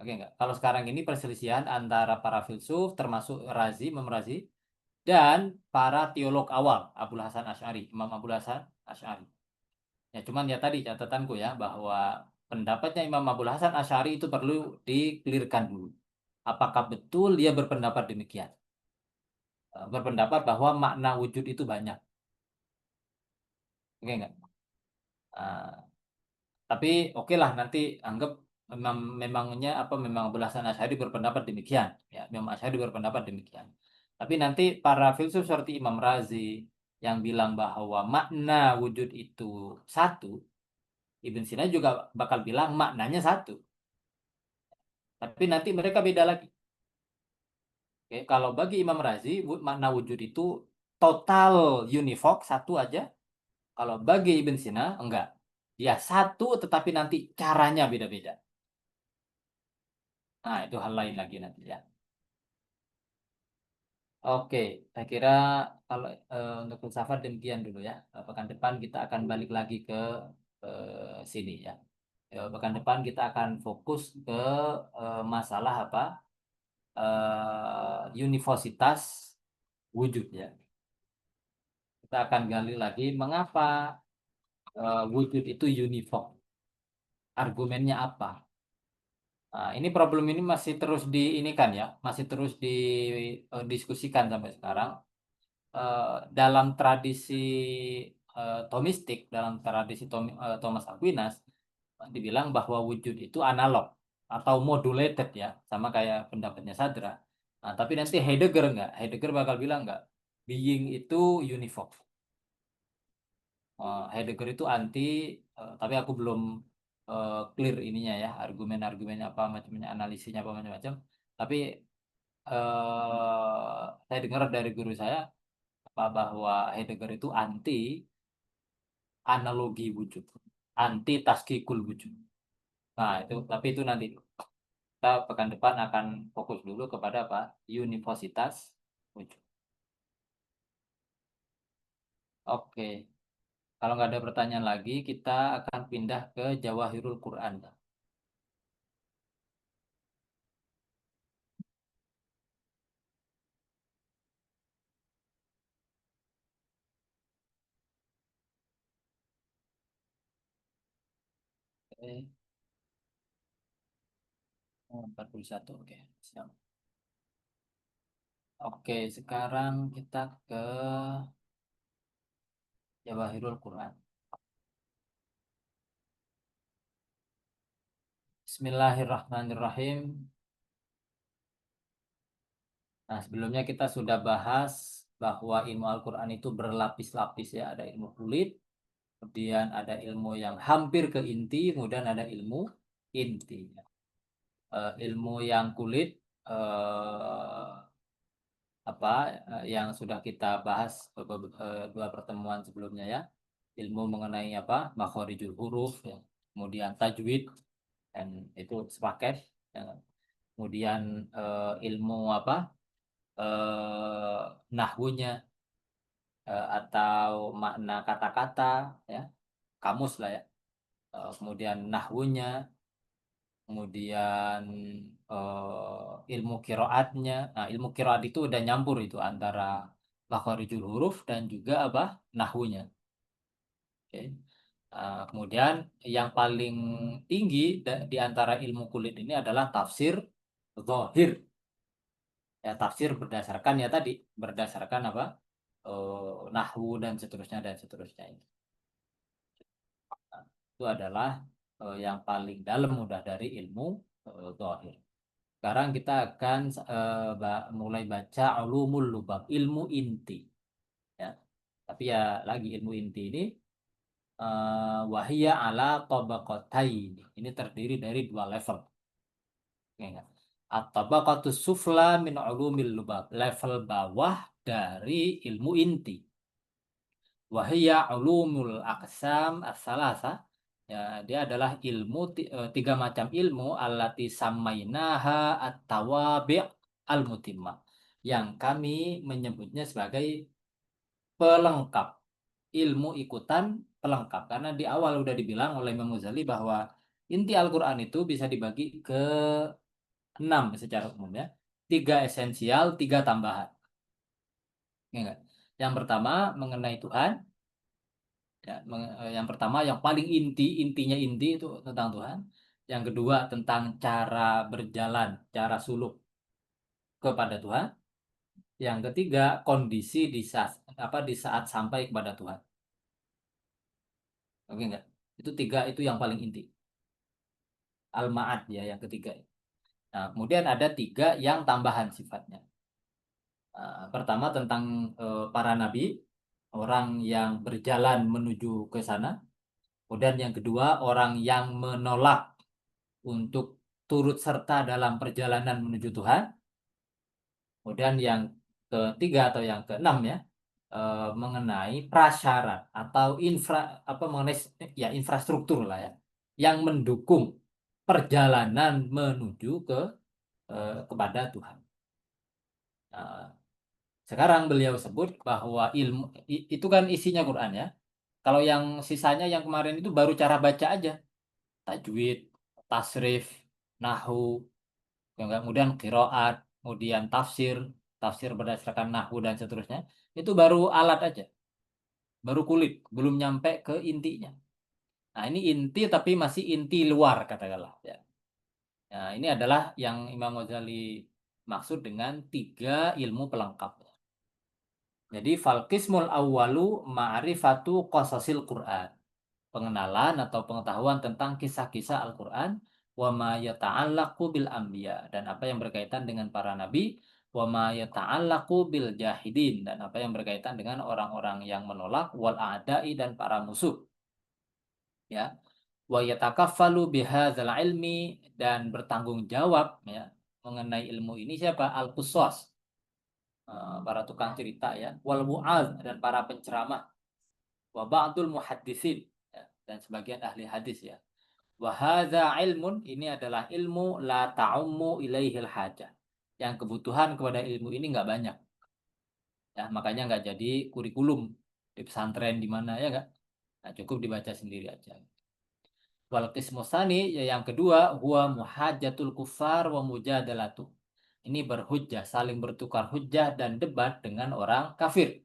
S1: Oke enggak? Kalau sekarang ini perselisihan antara para filsuf termasuk Razi, Imam Razi dan para teolog awal, Abul Hasan Asy'ari, Imam Abul Hasan Asy'ari. Ya, cuman ya tadi catatanku ya bahwa pendapatnya Imam Abul Hasan Asy'ari itu perlu dikelirkan dulu. Apakah betul dia berpendapat demikian? Berpendapat bahwa makna wujud itu banyak. Oke enggak? Ah, tapi oke lah nanti anggap memangnya apa memang Abul Hasan Asy'ari berpendapat demikian. Ya, Imam Asy'ari berpendapat demikian. Tapi nanti para filsuf seperti Imam Razi yang bilang bahwa makna wujud itu satu, Ibn Sina juga bakal bilang maknanya satu. Tapi nanti mereka beda lagi. Oke, kalau bagi Imam Razi, makna wujud itu total univoc, satu aja. Kalau bagi Ibn Sina, enggak. Dia satu, tetapi nanti caranya beda-beda. Nah, itu hal lain lagi nanti ya. Oke, saya kira kalau untuk filsafat demikian dulu ya. Pekan depan kita akan balik lagi ke sini ya. Pekan depan kita akan fokus ke masalah apa? Universitas wujud ya. Kita akan gali lagi mengapa wujud itu uniform. Argumennya apa? Nah, ini problem ini masih terus di ini kan ya, masih terus didiskusikan sampai sekarang. Dalam tradisi Thomistik, dalam tradisi Thomas Aquinas, dibilang bahwa wujud itu analog atau modulated ya, sama kayak pendapatnya Sadra. Nah, tapi nanti Heidegger enggak, Heidegger bakal bilang enggak, being itu uniform. Heidegger itu anti, tapi aku belum clear ininya ya, argumen-argumennya apa macamnya, analisisnya apa macam-macam. Tapi saya dengar dari guru saya apa bahwa Heidegger itu anti analogi wujud, anti taskikul wujud. Nah, itu tapi itu nanti kita pekan depan akan fokus dulu kepada apa? Universitas wujud. Oke. Kalau nggak ada pertanyaan lagi, kita akan pindah ke Jawahirul Quran. Oke. Oh, 41, oke. Siap. Oke, sekarang kita ke Jawahirul Quran. Bismillahirrahmanirrahim. Nah, sebelumnya kita sudah bahas bahwa ilmu Al-Quran itu berlapis-lapis ya. Ada ilmu kulit, kemudian ada ilmu yang hampir ke inti, kemudian ada ilmu inti. Ilmu yang kulit, eh, apa yang sudah kita bahas dua pertemuan sebelumnya ya, ilmu mengenai apa makhorijul huruf ya, kemudian tajwid dan itu sepaket ya. Kemudian ilmu apa nahwunya atau makna kata-kata ya, kamus lah ya. Kemudian nahwunya, kemudian ilmu kiroatnya. Nah, ilmu kiroat itu udah nyampur itu antara makhorijul huruf dan juga apa nahwunya. Oke. Kemudian yang paling tinggi di antara ilmu kulit ini adalah tafsir zahir. Ya, tafsir berdasarkan ya tadi, berdasarkan apa? Nahwu dan seterusnya dan seterusnya ini. Nah, itu adalah yang paling dalam mudah dari ilmu zahir. Sekarang kita akan mulai baca ulumul lubab, ilmu inti. Ya. Tapi ya lagi ilmu inti ini wahia ala tabaqatain. Ini terdiri dari dua level. Oke, enggak? At-tabaqatus sufla min ulumil lubab. Level bawah dari ilmu inti. Wahia ulumul aqsam as-salasa. Ya, dia adalah ilmu tiga macam ilmu allati samainaha at-tawabi' al-mutimmah yang kami menyebutnya sebagai pelengkap. ilmu ikutan pelengkap. Karena di awal udah dibilang oleh Imam Ghazali bahwa inti Al-Quran itu bisa dibagi ke 6 secara umum ya. 3 esensial, 3 tambahan. Ya nggak? Yang pertama mengenai Tuhan. Ya, yang pertama yang paling intinya inti itu tentang Tuhan. Yang kedua tentang cara berjalan, cara suluk kepada Tuhan. Yang ketiga kondisi di saat sampai kepada Tuhan. Oke nggak? Itu tiga itu yang paling inti. Al-Ma'ad ya yang ketiga. Nah, kemudian ada tiga yang tambahan sifatnya. Pertama tentang para nabi, orang yang berjalan menuju ke sana. Kemudian yang kedua orang yang menolak untuk turut serta dalam perjalanan menuju Tuhan. Kemudian yang ketiga atau yang keenam ya, mengenai prasyarat atau mengenai ya infrastruktur lah ya yang mendukung perjalanan menuju kepada Tuhan. Nah, sekarang beliau sebut bahwa itu kan isinya Quran ya. Kalau yang sisanya yang kemarin itu baru cara baca aja, tajwid, tasrif, nahwu, kemudian qiraat, kemudian tafsir, tafsir berdasarkan nahwu dan seterusnya. Itu baru alat aja, baru kulit, belum nyampe ke intinya. Nah, ini inti tapi masih inti luar katakanlah ya. Nah, ini adalah yang Imam Ghazali maksud dengan tiga ilmu pelengkap. Jadi falqismul awwalu ma'rifatu qasasil Quran. Pengenalan atau pengetahuan tentang kisah-kisah Al-Quran wa ma yata'allaqu bil anbiya dan apa yang berkaitan dengan para nabi wa ma yata'allaqu bil jahidin dan apa yang berkaitan dengan orang-orang yang menolak wal a'da'i dan para musuh ya wa yatakaffalu bihadzal ilmi dan bertanggung jawab ya mengenai ilmu ini siapa al-qusas, para tukang cerita ya wal mu'adz dan para penceramah wa ba'dul muhaddisin ya, dan sebagian ahli hadis ya. Wa hadza ilmun ini adalah ilmu la ta'ummu ilaihil hajah. Yang kebutuhan kepada ilmu ini nggak banyak. Ya, makanya nggak jadi kurikulum di pesantren di mana ya nggak. Nah, cukup dibaca sendiri aja. Wal qismu tsani ya yang kedua huwa muhajjatul kufar wa mujadalatu. Ini berhujjah, saling bertukar hujjah dan debat dengan orang kafir.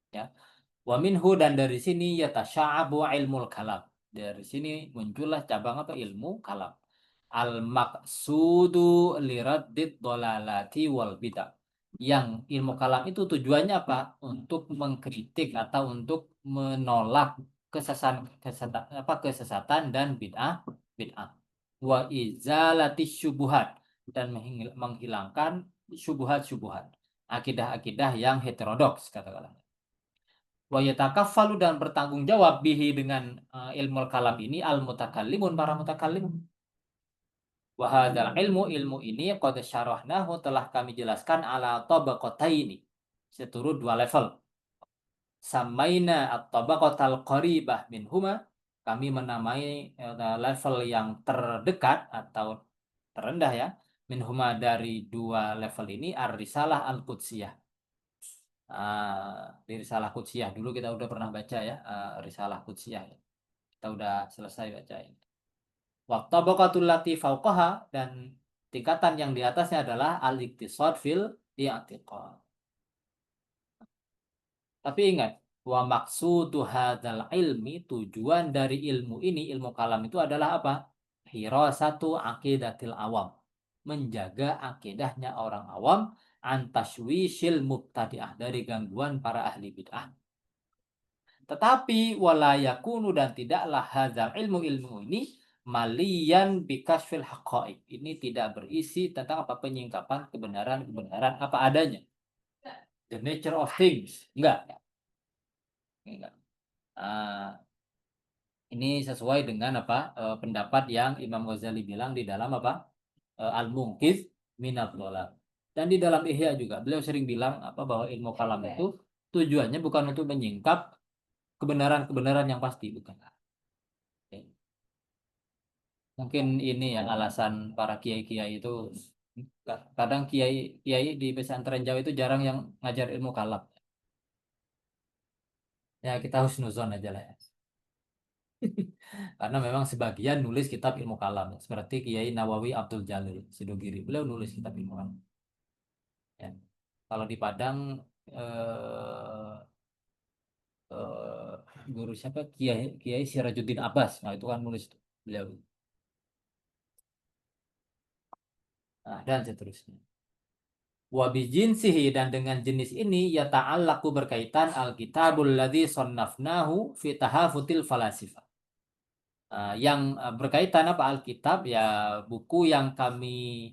S1: Ya. Wa minhu dan dari sini yatasya'abu ilmul kalam. Dari sini muncullah cabang apa ilmu kalam. Al maqsudu liraddid dolalati wal bidah. Yang ilmu kalam itu tujuannya apa? Untuk mengkritik atau untuk menolak kesesatan dan bid'ah. Wa izalati syubuhat dan menghilangkan syubuhat-syubuhat. Akidah-akidah yang heterodoks katakanlah wa yatakaffalu dan bertanggung jawab bihi dengan ilmu kalam ini al mutakallimun para mutakallim wa hadzal ilmu ini qad syarahnahu telah kami jelaskan ala tabaqataini seturut dua level samaina at-tabaqatal qaribah minhuma kami menamai level yang terdekat atau terendah ya minhuma dari dua level ini ar-risalah al-qudsiyah. Di Risalah Qudsiyah dulu kita udah pernah baca ya, Risalah Qudsiyah ya. Kita udah selesai baca ini. Waktu tabaqatul lati fauqaha dan tingkatan yang di atasnya adalah al-iktisad fil i'tiqad. Tapi ingat, wa maqsudu hadzal ilmi tujuan dari ilmu ini, ilmu kalam itu adalah apa? Hirasatu aqidatil awam. Menjaga akidahnya orang awam antashwishil mubtadi'ah dari gangguan para ahli bid'ah. Tetapi walayakunu dan tidaklah hadzal ilmu ini malian bikasfil haqa'iq. Ini tidak berisi tentang apa penyingkapan kebenaran-kebenaran apa adanya. The nature of things. Enggak. Enggak. Ah, ini sesuai dengan apa pendapat yang Imam Ghazali bilang di dalam apa Al-Munqidh minadh dhalal. Dan di dalam Ihya juga beliau sering bilang apa bahwa ilmu kalam itu tujuannya bukan untuk menyingkap kebenaran-kebenaran yang pasti, bukan. Oke. Mungkin ini ya alasan para kiai-kiai itu kadang kiai kiai di pesantren Jawa itu jarang yang ngajar ilmu kalam. Ya kita husnuzon aja lah ya. Karena memang sebagian nulis kitab ilmu kalam ya. Seperti Kiai Nawawi Abdul Jalil Sidogiri, beliau nulis kitab ilmu kalam ya. Kalau di Padang eh, eh, guru siapa, Kiai Kiai Sirajuddin Abbas, nah itu kan nulis tuh, beliau. Nah, dan seterusnya. Wabijinsihi, dan dengan jenis ini ya ta'allaku berkaitan alkitabul ladzi sonnafnahu fi tahafutil falasifah. Yang berkaitan apa Alkitab ya, buku yang kami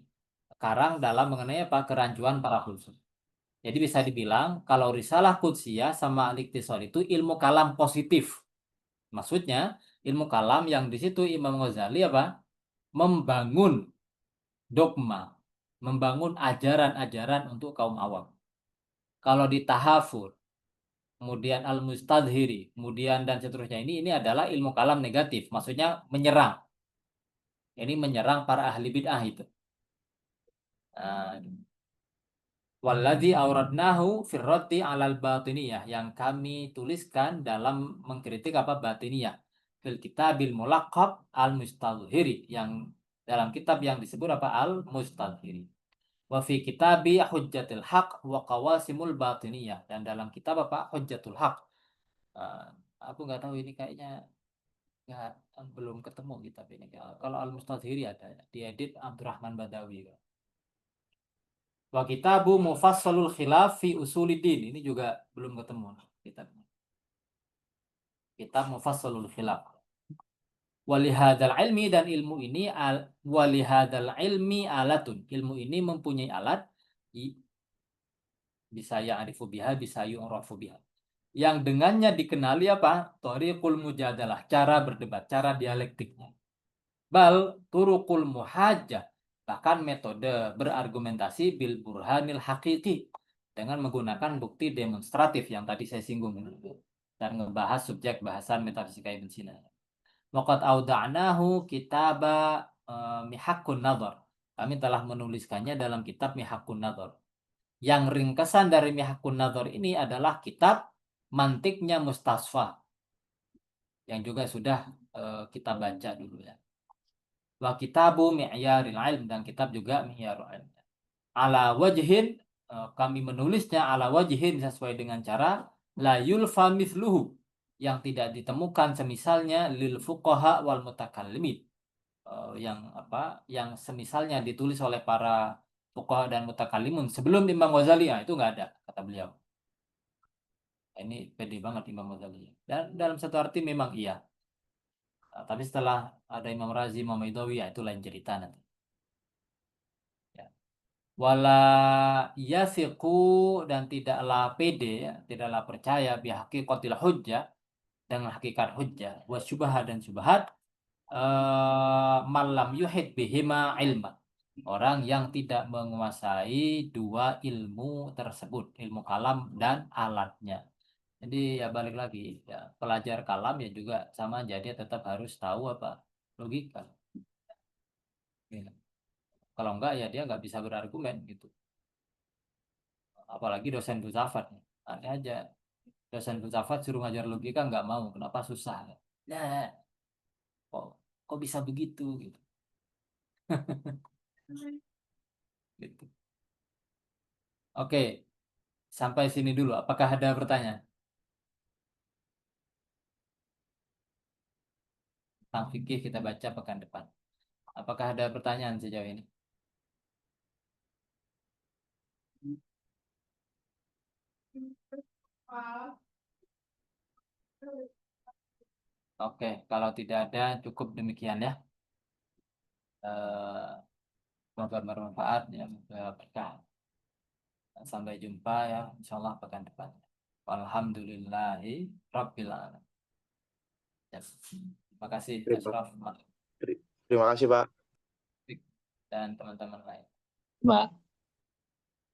S1: karang dalam mengenai apa kerancuan para filsuf. Jadi bisa dibilang kalau Risalah Qudsiyah sama Al-Iqtisad itu ilmu kalam positif. Maksudnya ilmu kalam yang di situ Imam Ghazali apa membangun dogma, membangun ajaran-ajaran untuk kaum awam. Kalau di Tahafur, kemudian Al-Mustadhiri, kemudian dan seterusnya, ini adalah ilmu kalam negatif, maksudnya menyerang. Ini menyerang para ahli bid'ah itu. Nah, Walladzi auradnahu firroti alal batiniyah, yang kami tuliskan dalam mengkritik apa batiniyah fil kitabil mulaqqab al mustadhiri, yang dalam kitab yang disebut apa al mustadhiri. Wa fi kitabi hujjatul haq wa qawasimul batiniyah, dan dalam kitab apa hujjatul haq. Eh, aku nggak tahu ini kayaknya nggak, belum ketemu kitab ini. Kalau al mustadhiri ada ya, diedit Abdurrahman Badawi. Wa kitabu mufassalul khilaf fi usuliddin. Ini juga belum ketemu kitabnya. Kitab mufassalul khilaf. Walihadal ilmi, dan ilmu ini walihadal ilmi alatun. Ilmu ini mempunyai alat bisa yang arifu biha, bisa yu'rafu biha. Yang dengannya dikenali apa? Thariqul mujadalah, cara berdebat, cara dialektiknya. Bal turuqul muhajjah, bahkan metode berargumentasi bil burhanil hakiki, dengan menggunakan bukti demonstratif yang tadi saya singgung dan ngebahas subjek bahasan metafisika Ibn Sina. Waqad auda'nahu kitaba Mihakkun Nadhar. Kami telah menuliskannya dalam kitab Mihakkun Nadhar. Yang ringkesan dari Mihakkun Nadhar ini adalah kitab Mantiknya Mustasfa, yang juga sudah kita baca dulu ya. Wa kitabu Mi'yaril Ilm, dan kitab juga Mi'yarul Ilm. Ala wajhin, kami menulisnya ala wajhin, sesuai dengan cara la yulfa mithluhu, yang tidak ditemukan semisalnya lil fuqaha wal mutakallimin. Yang apa yang semisalnya ditulis oleh para fuqaha dan mutakallimun sebelum Imam Ghazali, itu nggak ada kata beliau. Ini pede banget Imam Ghazali, dan dalam satu arti memang iya. Tapi setelah ada Imam Razi, Imam Idawi, ya itu lain cerita nanti ya. Wala yasiqu, dan tidaklah pede ya, tidaklah percaya bihaqiqatil hujjah, dengan hakikat hujjah, wa syubha, dan syubhat, malam yuhid bihima ilma, orang yang tidak menguasai dua ilmu tersebut, ilmu kalam dan alatnya. Jadi ya balik lagi ya, pelajar kalam ya juga sama, jadi tetap harus tahu apa logika. Ya. Kalau enggak ya dia nggak bisa berargumen gitu. Apalagi dosen filsafat. Aneh aja. Dosen filsafat suruh ngajar logika nggak mau. Kenapa susah? Nah, kok kok bisa begitu gitu. Gitu. Oke, sampai sini dulu. Apakah ada pertanyaan tentang fikih kita baca pekan depan? Apakah ada pertanyaan sejauh ini? Oke, kalau tidak ada cukup demikian ya. Eh, Semoga bermanfaat ya, semoga berkah. Sampai jumpa ya, insya Allah pekan depan. Alhamdulillahi Rabbil Alamin. Ya. Terima kasih
S2: Terima,
S1: Ashraf,
S2: terima kasih Pak.
S1: dan teman-teman lain.
S3: Mbak.